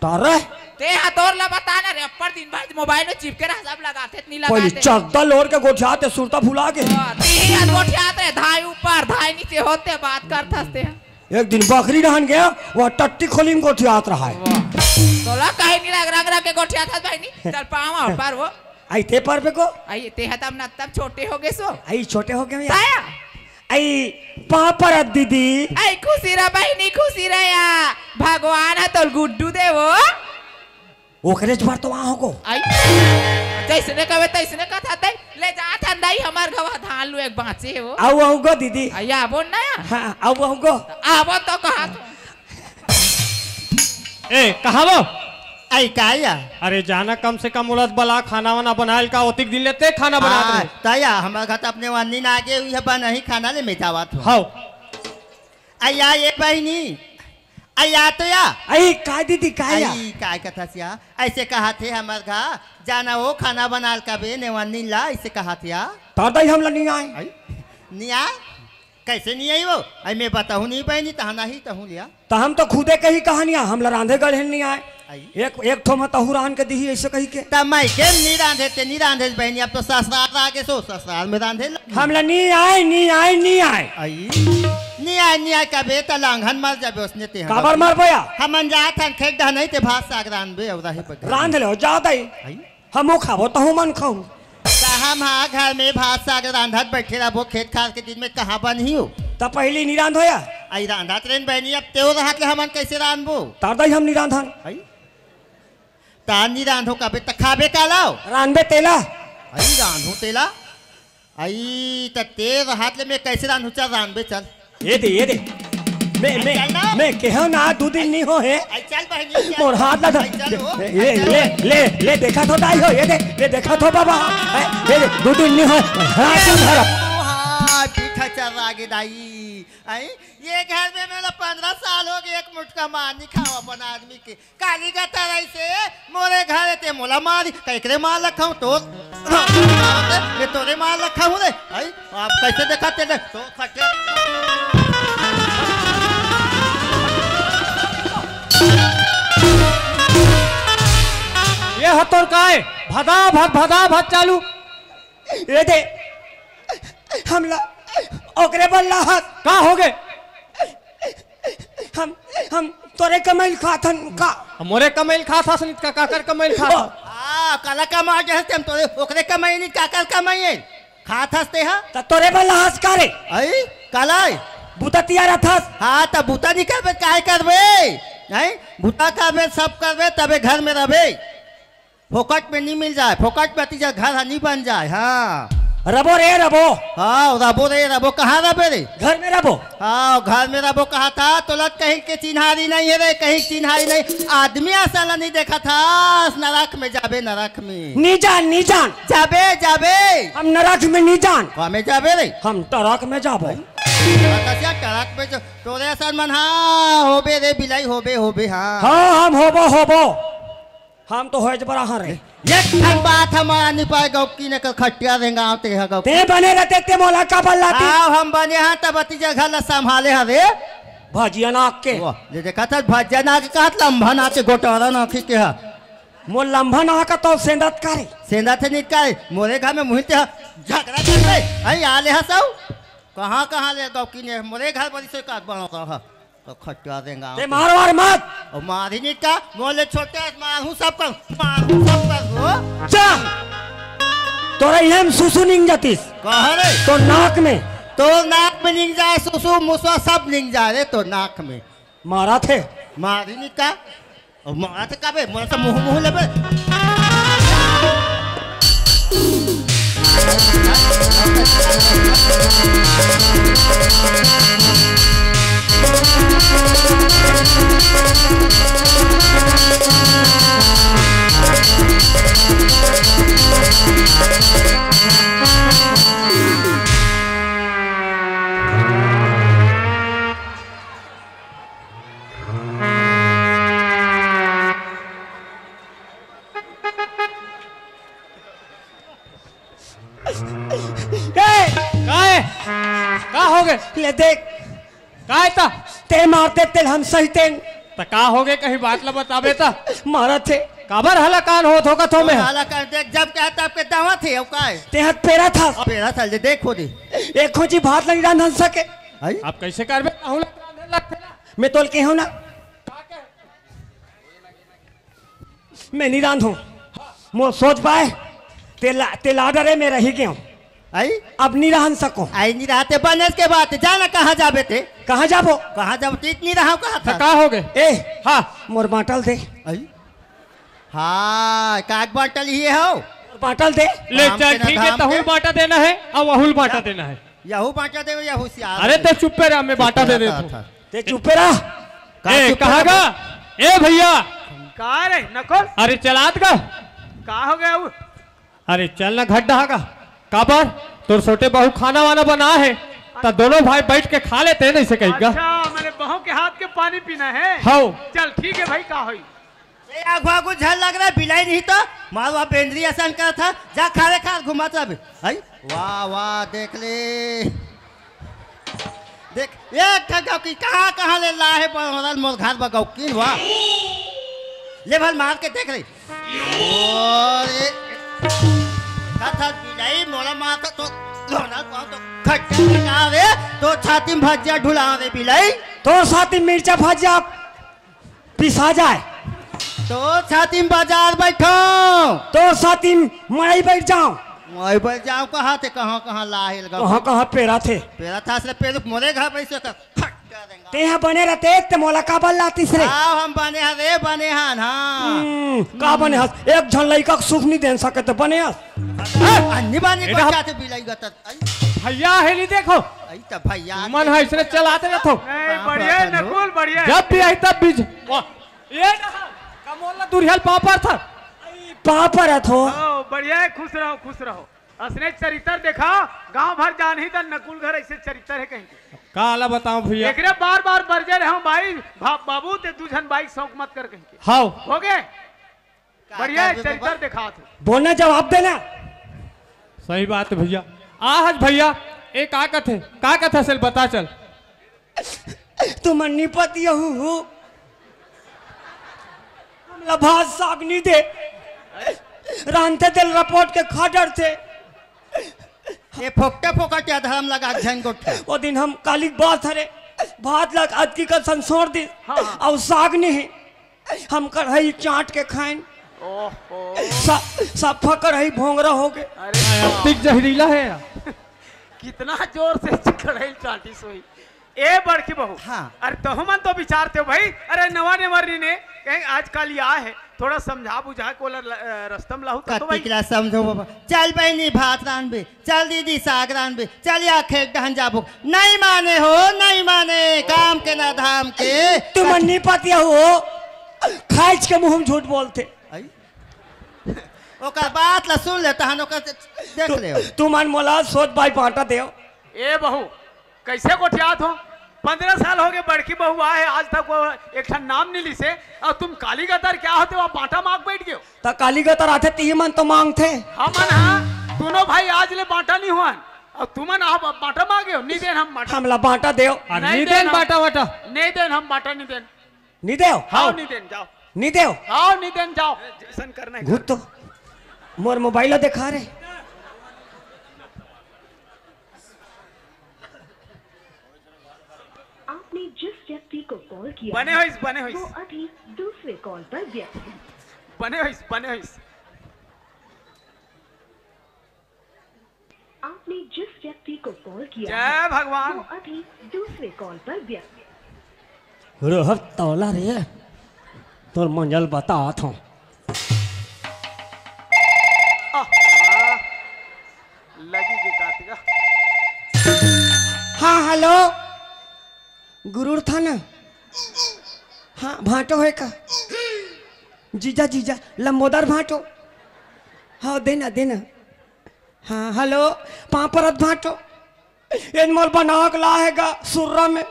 तारे ते हतोर ला बताना रे अपर दिन भर मोबाइल में चिपके रह सब लगाते नहीं पहले लगाते चकदा लोर के गोठियाते सुरता फुला के तीही हाथ गोठियाते धाई ऊपर धाई नीचे होते बात करते हंसते हैं एक दिन बकरी रहन गया वह टट्टी खोली में गोठियात रहा है तोला कहीं नहीं लग रंग रंग के गोठियात भाई नहीं चल पावा पर वो आई ते पर पे को आई ते हतम न तब छोटे हो गए सो आई छोटे हो गए ताया आई पापर दीदी आई खुशी रहा बहनी खुशी रहा भगवान है तो गुड्डू दे वो ओकरे बार तो वहाँ हो आई तैसने कहे तैसने कथा तै ले जा थंदाई हमार गवा धान लू एक बाँचे है वो आओ गो दीदी आई आबो ना हाँ आओ गो आबो तो कहा ए कहा वो आई काया अरे जाना कम से कम उलट बला खाना वाना बनायल का ओतिक दिन लेते खाना बना दे तया हमारे घर तो अपने वन्नी ना आगे हुई है बना ही खाना ले मेजावत हो हाउ अया ये बहनी अया तो या आई का दीदी काया आई काय कथा सिया ऐसे कहा थे हमारे घर जाना वो खाना बना का बे ने वन्नी ला ऐसे कहा थे या दादा हम ला नहीं आए नहीं आ कैसे नहीं आई वो आई मैं बताऊँ नहीं बहनी तहा नहीं तहूँ लिया तो हम तो खुदे कही कहानियां हम ला रांधे गढ़ नहीं आए एक ठो में तहू रान के दी ऐसे कही के तब मैं के नहीं रांधे ते नहीं रांधे बहनी अब तो ससुराल आगे सो ससुराल में रांधे हम ला नहीं आए नहीं आए नहीं आए आई नहीं आए का बेटा लांघन मर जाबे उसने ते काबर मार बया हम जात हन खेत दा नहीं ते भात साग रांधबे और रही पर रांध ले ज्यादा ही हम खाबो तहू मन खाऊ हम हाँ घर में भात साग रांधत बैठे रहो खेत खास के दिन में कहाँ बनी हो तब पहले नहीं रांध होया आई रांधा ट्रेन बहनी अब तेव रहा के हमन कैसे रांधबो दादा हम नहीं रांधन आई तान नहीं रांधो का बे खाबे का लाओ रांधबे तेला आई रांधो तेला आई त तेव हाथ ले में कैसे रांधो चल रांधबे चल ये दे मैं केहो ना 2 दिन नहीं हो है आई चल बहनी मोर हाथ लगा ले देखा तो दाई हो ये देखा तो बाबा ये 2 दिन नहीं हो हाथ धर हाँ पीठा चल रहा गे दाई आई ये घर में मेरा 15 साल हो गए एक मुठका मार नहीं खाओ अपन आदमी के काली का तरह से मोरे घर ते मोला मारी कैकरे मार रखा तो ये तोरे मार रखा हूँ रे आई आप कैसे देखा तेरे तो फटे ये हतोर का है भदा भद चालू ये दे हमला ओकरे बल्ला हाथ का हो गए हम तोरे कमाइल खाथन का मोरे कमाइल खा था सनित का काकर कमाइल खा आ काला कमा जे हम तोरे ओकरे कमाई नहीं काकर कमाई खात हस्ते हा त तोरे बल्ला हाथ करे आई कालाई बुता तियारा था हाँ तब बूता नहीं करबे काय करबे नहीं बूता करबे सब करबे तबे घर में रहबे फोकट में नहीं मिल जाए फोकट में तीजा घर नहीं बन जाए हाँ रबो रे रबो हाँ रबो रे रबो कहाँ रबे रे घर में रबो हाँ घर में रबो कहा था तो लग कहीं के चिन्हारी नहीं है रे कहीं चिन्हारी नहीं आदमी असल नहीं देखा था नरक में जाबे नरक में नी जान जाबे जाबे हम नरक में नी जान कहाँ में जाबे रे हम टरक में जाबो टरक में जो तोरे असल मन हाँ होबे रे बिलाई होबे हाँ हाँ हम होबो हम तो होज बड़ा हाँ रे एक बात हमारा नहीं पाए गौ की ने खटिया देंगे आते हैं गौ ते बने रहते ते मोला का बल्लाती हाँ हम बने हैं तब अतीजा घर ला संभाले हवे भाजिया नाक के जे देखा था भाजिया नाक के कहत लंबा नाक के गोटारा नाक के हा मो लंबा नाक तो सेंदत करे सेंदा थे निकाल मोरे घर में मुहिते झगड़ा कर रहे आई आले हसाऊ कहाँ ले गौ की ने मोरे घर बड़ी से काट बना हा तो खटिया देंगे ते मारो मत और मारी नहीं का मोले छोटे मारू सब कर वो जा तोरा हम सुसु निंग जातीस कह रे तो नाक में निंग जाए सुसु मुसवा सब निंग जाए रे तो नाक में मारा थे मारी नहीं का और मारा थे का बे मोला से मुंह लेबे का हो गए ले देख का ता ते मारते तेल हम सहिते त का हो गए कहीं बात ला बताबे ता मारा थे काबर हला कान होत होगा तो में हाला कर देख जब क्या तब के दावा थे अब का ते हाथ पेरा था पेरा चल दे देखो दे एक खोजी भात नहीं रांध सके आप कैसे करबे आहू लगते ना मैं तोल के हूं ना मैं नहीं रांधू मो सोच पाए तेला डरे में रही गया आई अब नहीं रहन सको आई नहीं रहते बनस के बात जाना कहाँ जाबे थे कहाँ जाबो कहाँ जब इतनी रहा कहा था का हो गए ए हाँ मोर बाटल दे आई हाँ काट बाटल ही हो बाटल दे ले चल ठीक है तहुल बाटा देना है और वहुल बाटा देना है यहू बाटा दे यहू सियार अरे ते चुप पे रह मैं बाटा दे देता ते चुप रह ए कहागा ए भैया कहा रे नकुल अरे चलात का कहा हो गया वो? अरे चल ना घट डहा का काबर तोर छोटे बहू खाना वाना बना है तो दोनों भाई बैठ के खा लेते हैं, नहीं से कहेगा। अच्छा मैंने बहू के हाथ के पानी पीना है। हाँ चल ठीक है भाई, का हुई आगवा को झल लग रहा है, बिलाई नहीं तो मार वहाँ बेंद्री आसान करा था, जा खारे खा घुमाता अभी। वाह वाह देख ले, देख एक ठगाव की कहाँ कहाँ ले ला है मोर घर बगाओ की वाह ले भल मार के देख ले। बिलाई मोला मारता तो तो छाती में भजिया ढुलावे बिलाई, तो छाती मिर्चा भजिया पिसा जाए, तो छाती में बाजार बैठो, तो छाती में मड़ई बैठ जाओ। वही बैठ जाओ कहाँ थे, कहाँ कहाँ लाहिल कहाँ कहाँ पेरा थे, पेरा था इसलिए पेरुक मोरे घर पैसे का ते यहाँ बने रहते ते मोला का बल लाती से हम बने हरे बने हन। हाँ का बने हस एक झन लइका के सुख नहीं दे सके तो बने हस अन्नी बाने को क्या थे बिलाई गत भैया है नहीं देखो आई तब भैया मन है इसने चलाते रहते बढ़िया है नकुल बढ़िया। जब भी आई तब बीज ये कमोला दुरियल पापर था पापर है थो बढ़िया है, खुश रहो खुश रहो। असने चरित्र देखा गांव भर जान ही तो नकुल घर ऐसे चरित्र है कहीं काला बताऊं भैया एक बार बार बरजे रहे भाई बाबू ते दूजन बाइक शौक मत कर कहीं हाँ हो गए बढ़िया है चरित्र दिखा थे बोलना जवाब देना। सही बात है भैया। आज भैया एक का कथे से बता चल तुम निपति हूँ हमला भात साग नहीं दे रांधते दिल रपोट के खाडर थे ये फोकटे फोकटे धर्म लगा झंगोटे वो दिन हम काली बात हरे भात लग अदकी का संसोर दी और साग नहीं हम कढ़ाई चाट के खाएं सब कढ़ाई भोंगरा हो गए जहरीला है कितना जोर से कढ़ाई चाटी सोई ए बड़की बहू। हाँ। अरे तो मन तो विचारते हो भाई, अरे नवा नेवरी ने कहीं आजकल या है थोड़ा समझा बुझा को रस्तम लाहू तो भाई कतिकला समझो बाबा। चल बहनी भात रान बे, चल दीदी साग रान बे, चल या खेत दहन जाबो। नहीं माने हो नहीं माने, काम के ना धाम के। तुम निपति हो खाइच के मुंह में झूठ बोलते ओकर बात ला सुन ले तहन ओकर देख ले। तू मन मोला सोच भाई बांटा दे ए बहू कैसे गोठियात हो, 15 साल हो गए बड़की बहू आए आज तक वो एक नाम नहीं ली से, और तुम काली गतर क्या होते हो बांटा मांग बैठ गए। तो काली गतर आते ती मन तो मांगते हम हाँ दोनों भाई आज ले बांटा नहीं हुआ और तुमन आप बांटा मांगे हो। नहीं देन हम बांटा, हमला बांटा दे नहीं देन बांटा बांटा नहीं देन हम बांटा नहीं देन नहीं दे हाँ नहीं देन जाओ नहीं दे हाँ नहीं देन जाओ जैसन करना है। घुट तो मोर मोबाइल दिखा रहे आपने जिस व्यक्ति को कॉल किया बने हो वो अभी दूसरे कॉल पर व्यस्त है। बने हो आपने जिस व्यक्ति को कॉल किया जय भगवान वो अभी दूसरे कॉल पर व्यस्त है। रोहत तौला रे तोर मंजल बता था लगी के काटेगा। हाँ हेलो गुरूर था ना, हाँ भाटो है का जीजा जीजा लंबोदर भाटो, हाँ देना देना। हाँ हेलो पापरत भाटो इन मोल बनाक लाएगा सुर्रा में,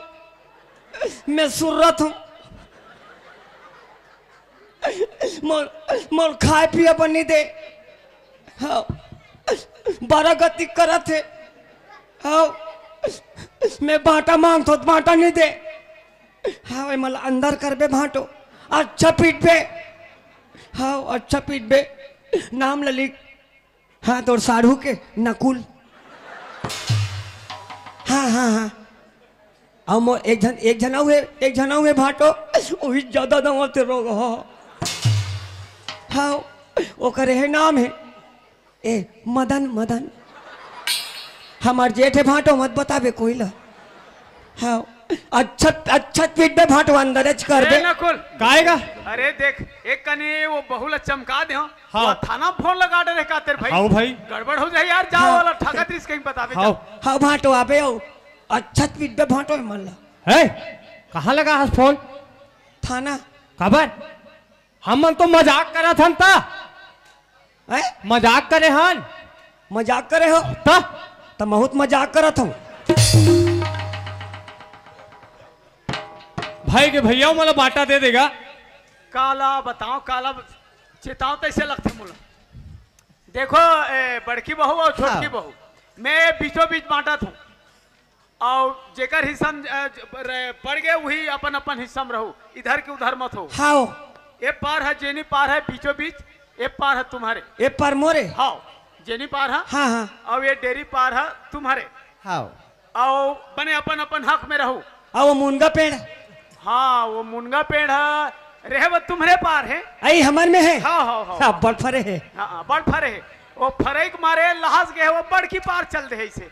मैं सुर्रत हूँ मोल खाए पिए बनी दे। हाँ बारह गति करत है, हाँ मैं बांटा मांग तो बांटा नहीं दे। हाँ मला अंदर कर बे भाटो अच्छा पीट बे, हाँ अच्छा पीट बे नाम ललिक। हाँ तोर साढ़ू के नकुल। हाँ हाँ हाँ और मोर एक जना हुए भाटो वही ज्यादा दवाते रोग हो। हाँ वो करे है नाम है ए मदन हमार जेठ है भाटो मत बताबे कोई ला। हाँ अच्छा पीट बे भाटो अंदर कर दे नकुल काएगा। अरे देख एक कने वो बहुला चमका दे हाँ। वो थाना फोन लगा दे का तेरे भाई। हाँ भाई गड़बड़ हो जाए यार जाओ वाला ठगा त्रिस कहीं बताबे। हाँ हाँ भाटो आबे आओ अच्छा पीट बे भाटो मन ला है कहाँ लगा हाथ फोन थाना खबर हम तो मजाक करा था ता मजाक करे हन मजाक करे हो तो बहुत मजाक करत हूँ भाई के भैया मतलब बाटा दे देगा। काला बताओ काला चेताओ तो ऐसे लगते मुला। देखो बड़की बहू और छोटकी बहू मैं बीचों बीच बांटा था और जेकर हिस्सा पड़ गए वही अपन अपन हिस्सा में रहो, इधर के उधर मत हो। हाँ ये पार है जेनी पार है बीचों बीच, ये पार है तुम्हारे। ये पार मोरे हाँ जेनी पार है हाँ हाँ और ये डेरी पार है तुम्हारे। हाँ और बने अपन अपन हक में रहो। और वो मुनगा पेड़ हाँ वो मुनगा पेड़ है रहे वो तुम्हारे पार है। आई हमार में है। हाँ हाँ हाँ हाँ बड़ फरे है। हाँ बड़ फरे है वो फरे के मारे लहास गए वो बड़ की पार चल दे इसे।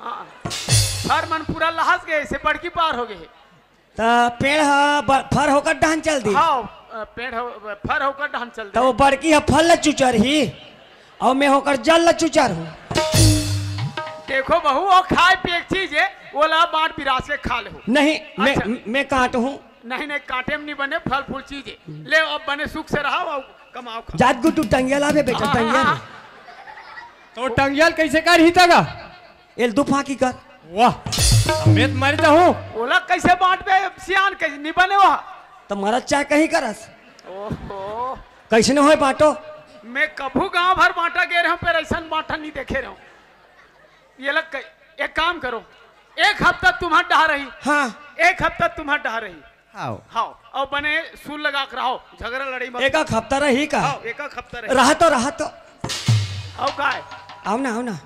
हाँ फर मन पूरा लहास गए इसे बड़ की पार हो गए। तो पेड़ फर होकर डान चल दी। हाँ पेड़ फर होकर डान चल दी। तो वो बड़की है फल चुचर ही और मैं होकर जल चुचर हूँ। देखो बहू वो खाए पिए चीज है वो ला बांट पिरास के खा ले। नहीं अच्छा। मैं काट हूँ। नहीं नहीं कांटे में नहीं बने फल फूल चीज है ले अब बने सुख से रहा और कमाओ खा। जात गुटू टंगिया लावे बेटा हाँ, टंगिया हाँ, तो टंगियल कैसे कर ही तगा एल दुफा की कर। वाह मैं मरता हूँ बोला कैसे बांट पे सियान कैसे नहीं बने वहाँ तो मरद चाय कहीं करस ओहो कैसे न हो बांटो। मैं कभू गांव भर बांटा गए रहा पर ऐसा बांटा नहीं देखे रहा हूँ। ये लग एक काम करो एक हफ्ता तुम्हार डहा रही। हाँ एक हफ्ता तुम्हार डहा रही। हाँ हाँ और बने सूल लगा कर रहो झगड़ा लड़ाई मत। एक हफ्ता रही का हाँ एक हफ्ता रही रहा तो और का है आओ ना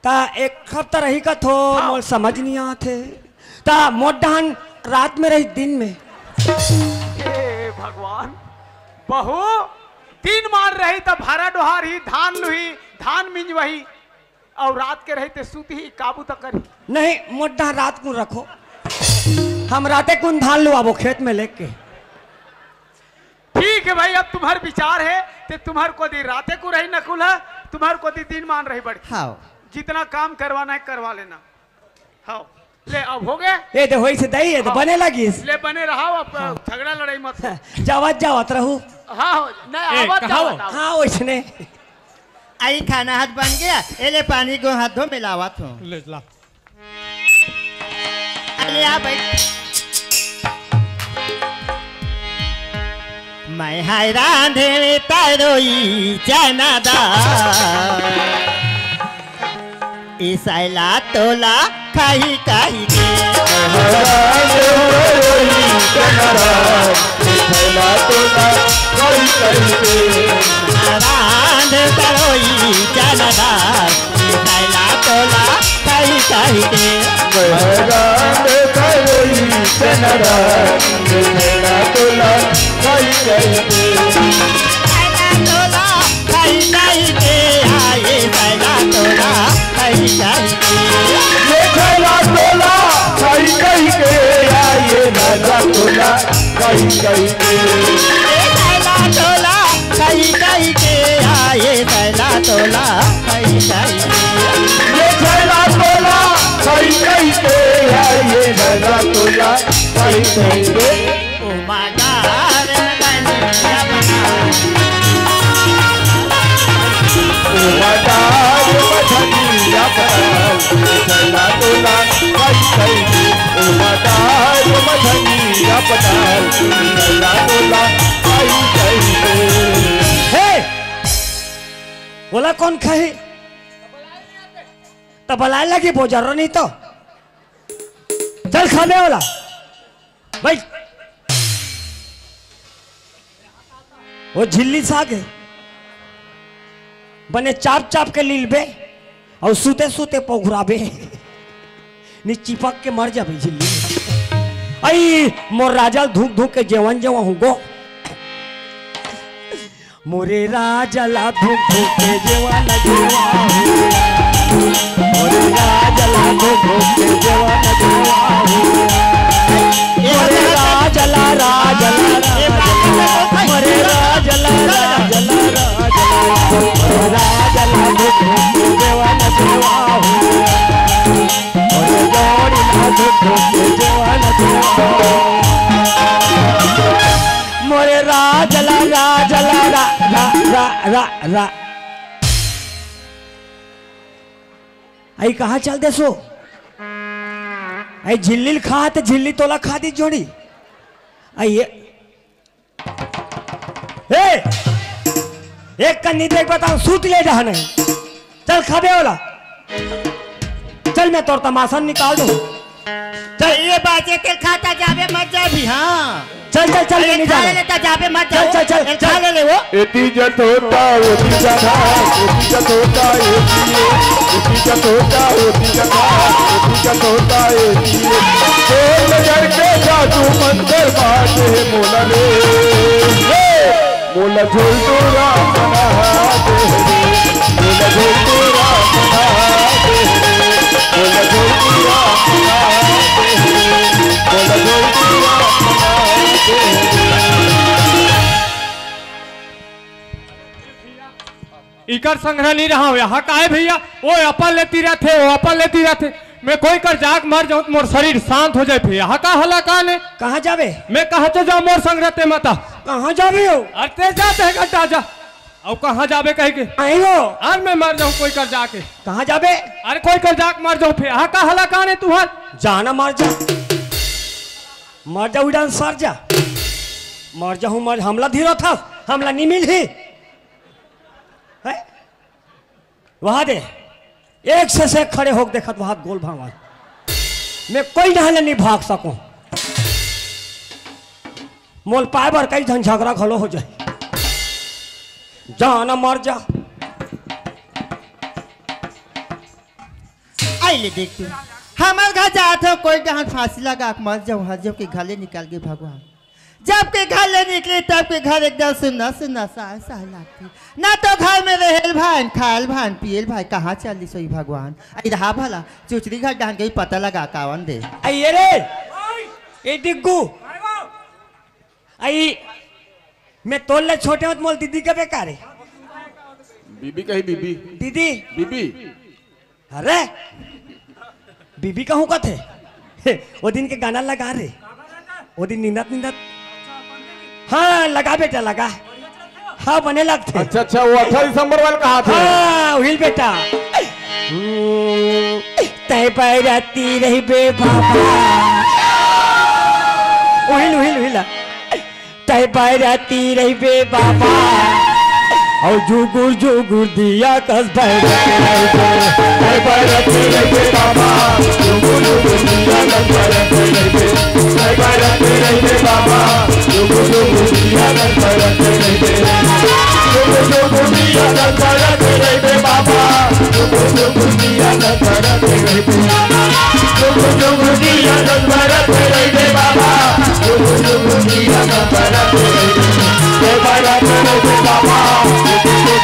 ता एक हफ्ता रही का थो मोल समझ नहीं आते ता मोडान रात में रही दिन में। हे भगवान बहू दिन मार रही तो भारा डोहार ही धान लुही धान मिंज वही और रात के रही ते सूती ही काबू तक करी। नहीं मोडा रात को रखो हम राते कुन धान लो वो खेत में लेके। ठीक है भाई अब तुम्हार विचार है ते तुम्हार को दी राते को रही नकुल है तुम्हार को दी दिन मान रही बड़ी। हाँ जितना काम करवाना है करवा लेना। हाँ ले अब हो गए ये तो होई से दही है तो बने लगी ले बने रहा अब झगड़ा लड़ाई मत हो। जावत रहू। हाँ नहीं आवाज जावत हाँ वैसने आई खाना हाथ बन गया एले पानी को हाथ धो मिलावत हूँ। ले ला अरे आ भाई मैं हाय रांधे तारोई चनादा ईसाइला तोला खाई खाई के रांध तारोई चनादा ईसाइला तोला खाई खाई के तोला खाई खाई के आए साइला तोला खाई खाई साइला तोला खाई खाई के आए साइला तोला खाई खाई उमादार बनिया बोला कौन खाई तो बलाए लगी बोजरो नहीं तो चल खाने वाला भाई वो झिल्ली साग है बने चाप चाप के लीलबे और सूते सूते पोघुराबे नी चिपक के मर जाबे झिल्ली आई मोर राजा धूक धूक के जेवन जेवा हुगो मोरे राजला धूक धूक के जेवन जेवा मोरे राजला धूक धूक के जेवन जेवा मोरे राजला मोरे राजला राजला धूक धूक के जेवन जेवा मोरे जोड़ी ना धूक धूक के जेवन जेवा रा रा आई कहाँ चल दे सो आई झिल्ली खा तो झिल्ली तोला खा दी जोड़ी आइए एक कन्नी देख बताओ सूत ले जा नहीं चल खाबे वाला चल मैं तोर तमाशा निकाल दूं चल ये बाजे के खाता जावे मत जा भी हाँ चल चल चल नहीं जा लेता जावे मत चल चल चल खा ले वो एती जत होता होती जता एती जत होता एती जत होता होती जता एती जत होता एती तो नजर के जादू मंदिर बाटे मोला रे मोला झोल तो राम बना दे मोला झोल तो राम बना दे मोला झोल तो राम बना दे मोला झोल तो राम बना दे। इकर संग्रह नहीं रहा यहाँ का है भैया वो अपन लेती रहते वो अपन लेती रहते मैं कोई कर जाग मर जाऊं तो मोर शरीर शांत हो जाए भैया यहाँ का हला का ने कहाँ जावे मैं कहा तो जाऊं मोर संग्रह ते माता कहाँ जावे हो अरे जाते है घंटा जा अब कहाँ जावे कह के आई हो आज मैं मर जाऊं कोई कर जाके कहाँ जावे अरे कोई कर जाक मर जाऊं फिर यहाँ का हला का ने तुहार जाना मर जा उड़ान सर जा मर जाऊं मर हमला धीरो था हमला नहीं मिल ही वहां दे एक से खड़े होकर देखत वहां गोल भावा मैं कोई ढाले नहीं भाग सकूं मोल पाए बर कई झन झगड़ा खलो हो जाए जाना मर जा आई ले देख तू हमारे घर जाते हो कोई जहाँ फांसी लगा मर जाऊँ हर जब के घाले निकाल के भगवान जब के घाले निकले तब के घर एकदम सुन्ना सुन्ना सा लगती ना तो घर में रहेल भान खायल भान पियल भाई कहाँ चली सोई भगवान रहा भला चुचरी घर डांग गई पता लगा कावन दे आई रे ए डिग्गू आई मैं तोल ले छोटे मत मोल दीदी का बेकार है बीबी कही बीबी दीदी बीबी अरे बीबी कहूँ का थे वो दिन के गाना लगा रे वो दिन निंदत निंदत हाँ लगा बेटा लगा हाँ बने लगते अच्छा अच्छा वो 18 दिसंबर वाले कहा थे हाँ वही बेटा तय बैराती रही बे बाबा उहिल उहिल उहिल तय बैराती रही बे बाबा और जुगुर जुगुर दिया कस बैराती रही बे बाबा जुगुर जुगुर दिया कस बैराती रही बे बाबा जुगुर जुगुर दिया कस बैराती रही बे जुगुर जुगुर दिया कस बैराती रही बे बाबा जुगुर जुगुर दिया कस बैराती रही बे जुगुर जुगुर दिया कस बैराती रही बे बाबा जुगुर जुगुर दिया कस बैराती रही बे बैराती रही बे बाबा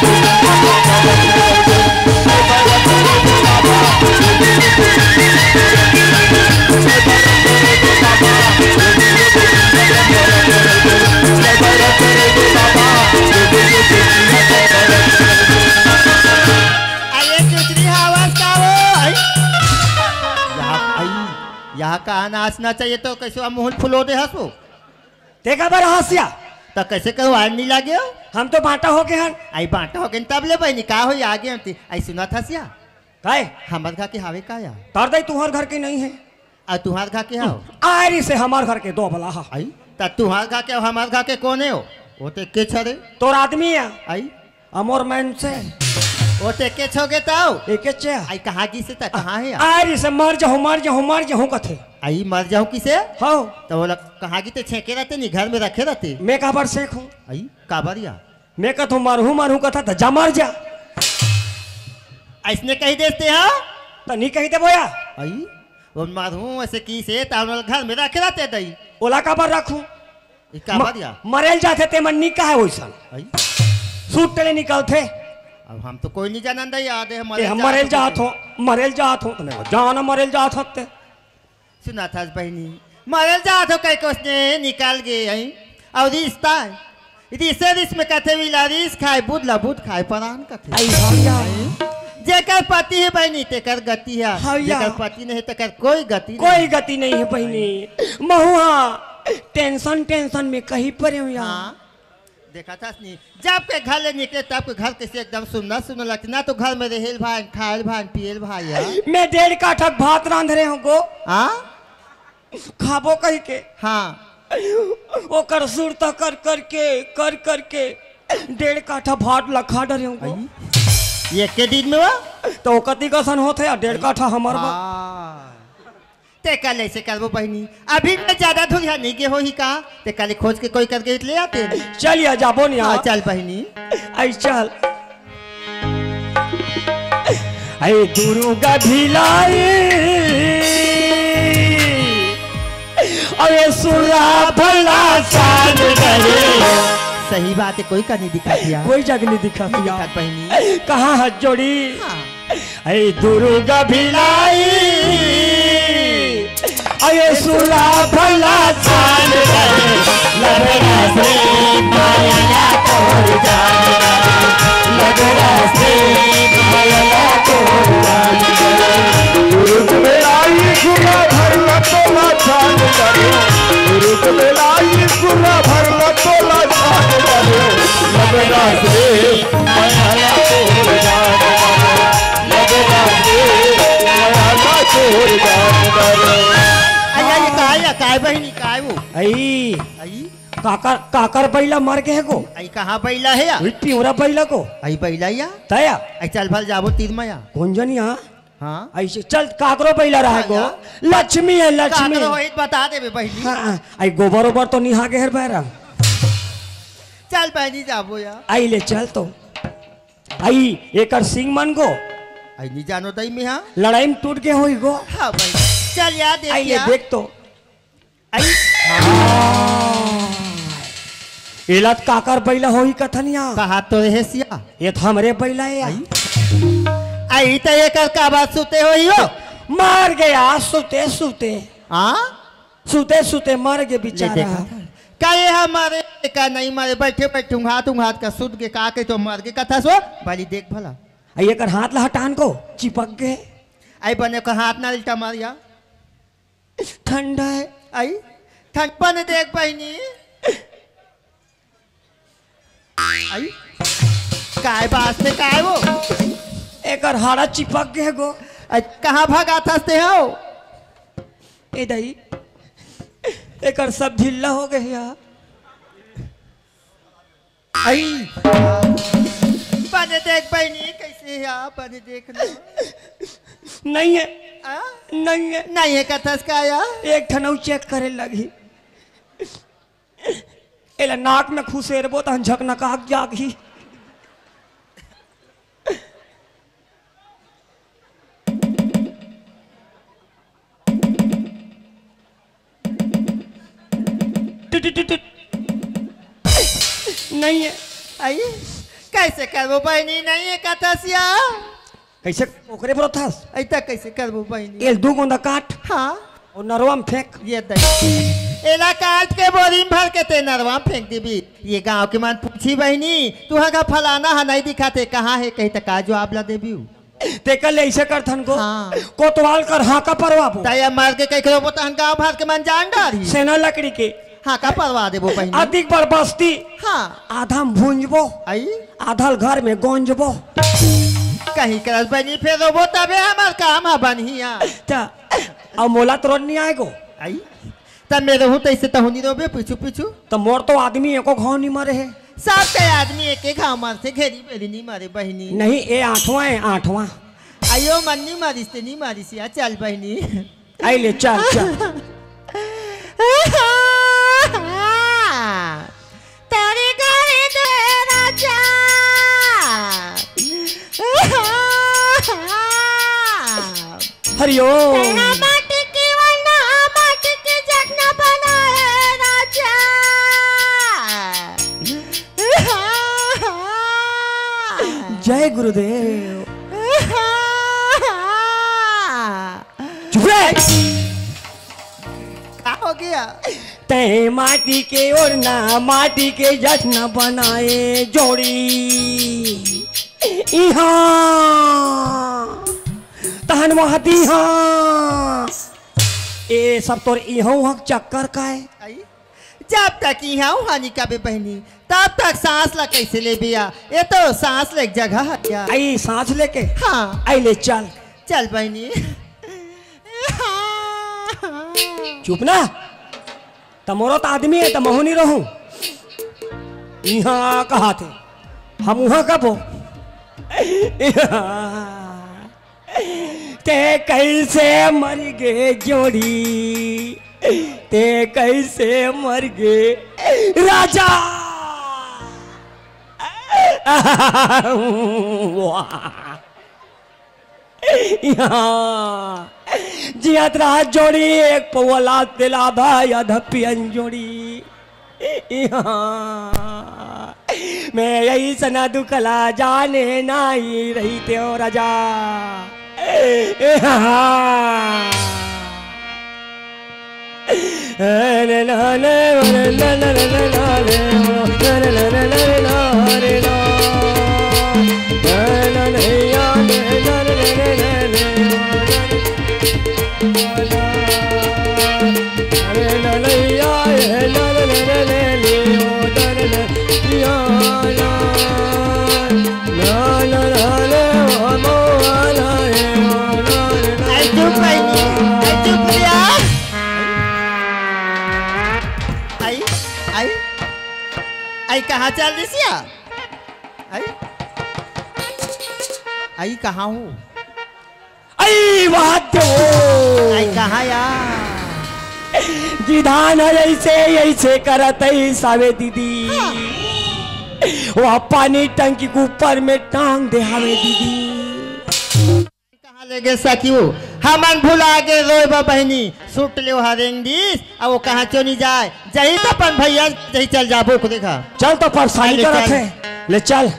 यहाँ का नाचना चाहिए तो कैसे मुंह फुलो दे हंसो देखा बार हंसिया तो कैसे कहूँ आर नहीं लागे हो हम तो बांटा हो गए हन आई बांटा हो गए तब ले भाई निकाह हो आगे हमती आई सुना था सिया काय हमार घर के हावे का या तार दई तुम्हार घर के नहीं है आ तुम्हार घर के हाओ आरी से हमार घर के दो भला हा आई ता तुम्हार घर के हमार घर के कौन हो वो ते के छरे तोर आदमी है आई अमोर मैन से वो ते के छोगे ताऊ एक चे आई कहाँ की से ता कहाँ है आरी से मर जाऊं कथे आई मर जाऊं किसे हो तो वो कहाँ की ते छेके रहते नहीं घर में रखे रहते मैं काबर सेख हूँ आई काबरिया मैं कथू मारू कथा था जा मर जा ऐसने कही देते हो तो नहीं कही दे बोया आई वो मारू ऐसे की से ताऊ घर में रखे रहते दई ओला काबर रखूं काबरिया मरेल जाते ते मन नहीं कहा वैसा आई सूट तले निकलते अब हम तो कोई नहीं जानन दई याद है मरेल जात हो जाना मरेल जात होते सुना था बहनी मरेल जात हो कई को उसने निकाल गए आई और रिश्ता रिस में कथे विला रिस खाए बुध ला बुध खाए परान कथे जेकर पति है बहनी तेकर गति है जेकर पति नहीं तेकर कोई गति नहीं है बहनी महुआ टेंशन में कहीं पर हूँ यहाँ देखा था नहीं जब के घर ले निकले तब के घर कैसे एकदम सुंदर सुंदर लगती ना तो घर में रहेल भाई खाएल भाई पियल भाई यार मैं 1.5 काठा भात रांध रहे हूँ गो हाँ खाबो कही के हाँ वो कर सुरता कर करके 1.5 काठा भात लखा डरे हूँ गो ये के दिन में वो तो कति का सन होते 1.5 काठा हमार बा ते कल ऐसे करबो बहनी अभी मैं ज्यादा धुरिया नहीं के हो ही का ते कल खोज के कोई करके ले आते चलिए जाबो नहीं हाँ चल बहनी आई चल आई दुर्गा भिलाई अरे सुरा भला साथ रहे सही बात है कोई का नहीं दिखा दिया कोई जगह नहीं दिखा दिया बहनी कहाँ हाथ जोड़ी हाँ। आई दुर्गा भिलाई अरे सुरा भला साथ रहे लगरा से माया तोड़ जाने लगरा से माया तोड़ जाने दुर्ग बेलाई सुरा भरला तोला छान करे दुर्ग बेलाई सुरा भरला तोला छान करे लगरा से माया तोड़ जाने लगरा से माया तोड़ जाने ये काय बहनी काय वो आई आई काकर बैला मर गए को आई कहाँ बैला है या पिवरा बैला को आई बैला या तया आई चल भल जाबो तीर में या कौन जन यहाँ हाँ ऐसे चल काकरो बैला रहा को लक्ष्मी है लक्ष्मी काकरो होइत बता दे बहनी हाँ आई गोबर ओबर तो निहा के हर बैरा चल बहनी जाबो या आई ले चल तो आई एकर सिंह मन को आई नहीं जानो दई में हाँ लड़ाई में टूट के होई गो हाँ भाई चल यार देख आई ले या देख तो आई इलात काकर बैला होई कथनिया कहा तो रहे सिया ये तो हमरे बैला है आई आई तो ये कर का बात सुते हो यो मार गया सुते सुते हाँ सुते सुते मर गए बेचारा का ये हमारे का नहीं मारे बैठे बैठे हाथ का सुध के का के तो मर के कथा सो भली देख भला आई एकर हाथ ला हटान को चिपक गए आई बने को हाथ ना लिटा मारिया ठंडा है आई ठंडपन देख बहनी आई काय बात में काय वो एकर हाड़ा चिपक गए गो कहाँ भागा था से हो ए दई एकर सब ढीला हो गए यार आई बने देख बहनी कैसे है बने देखना नहीं है नहीं है नहीं है कथस का या एक ठनऊ चेक करे लगी एला नाक में खुसेरबो त झकनकाक जागी नहीं है आई कैसे करबो बहनी नहीं है कथसिया कैसे ओकरे पर था ऐसा कैसे करबो बहनी एल 2 गोंदा काट हाँ और नरवा में फेंक ये दई एला काट के बोरी में भर के ते नरवा में फेंक देबी ये गांव के मान पूछी बहनी तुहा का फलाना है नहीं दिखाते कहाँ है कहीं तक का जवाब ला देबी ते कल ऐसे करथन को हाँ। कोतवाल कर हाँ का परवाबो तया मार के कहीं करो तो गांव भर के मान जान डारी सेना लकड़ी के हाँ का परवा देबो बहनी अधिक बार बस्ती हाँ आधा में भूंजबो आई आधा घर में गोंजबो कहीं करस बनी फिर रोबो तबे हमार काम है बनिया ता अब मोला तुरंत नहीं आएगो आई तब मैं रहूं तो इससे तहुनी रोबे पीछू पीछू तो मोर तो आदमी एको घाव नहीं मरे है सब के आदमी एक एक घाव मार से घेरी बेरी नहीं मारे बहनी नहीं ए 8वां है 8वां आयो मन नहीं मारिस ते नहीं मारिस या चल बहनी आई ले चल चल तेरे घर दे राजा हरिओ माटी की वरना माटी की जगना बना है राजा जय गुरुदेव चुप रह क्या हो गया ते माटी के ओरना माटी के जश्न बनाए जोड़ी इहाँ तहन महती हाँ ए सब तोर इहो हक चक्कर का है आई जब तक यहाँ हानि का बे बहनी तब तक सांस ला कैसे ले बिया ये तो सांस ले एक जगह है या आई सांस लेके हाँ आई ले चल चल बहनी चुप ना तमोरत आदमी है तमहु नहीं रहूं यहाँ कहा थे हम वहां कब हो ते कैसे मर गए जोड़ी ते कैसे मर गए राजा यहाँ जियत रहा जोड़ी एक पौला दिला भाई अधपियन जोड़ी यहाँ मैं यही सना दुखला जाने नहीं रही त्यों राजा आई कहाँ चल रही आई आई कहाँ हूँ आई बात आई कहाँ यार विधान ऐसे ऐसे करत सावे दीदी वह पानी टंकी के ऊपर में टांग दे हमें दीदी कहाँ लगे सकियो हमन भुला के रोए बहनी सुट ले हरेंदिस अब वो कहाँ क्यों नहीं जाए जही तो अपन भैया जही चल जाबो को देखा चल तो परेशानी करत है ले चल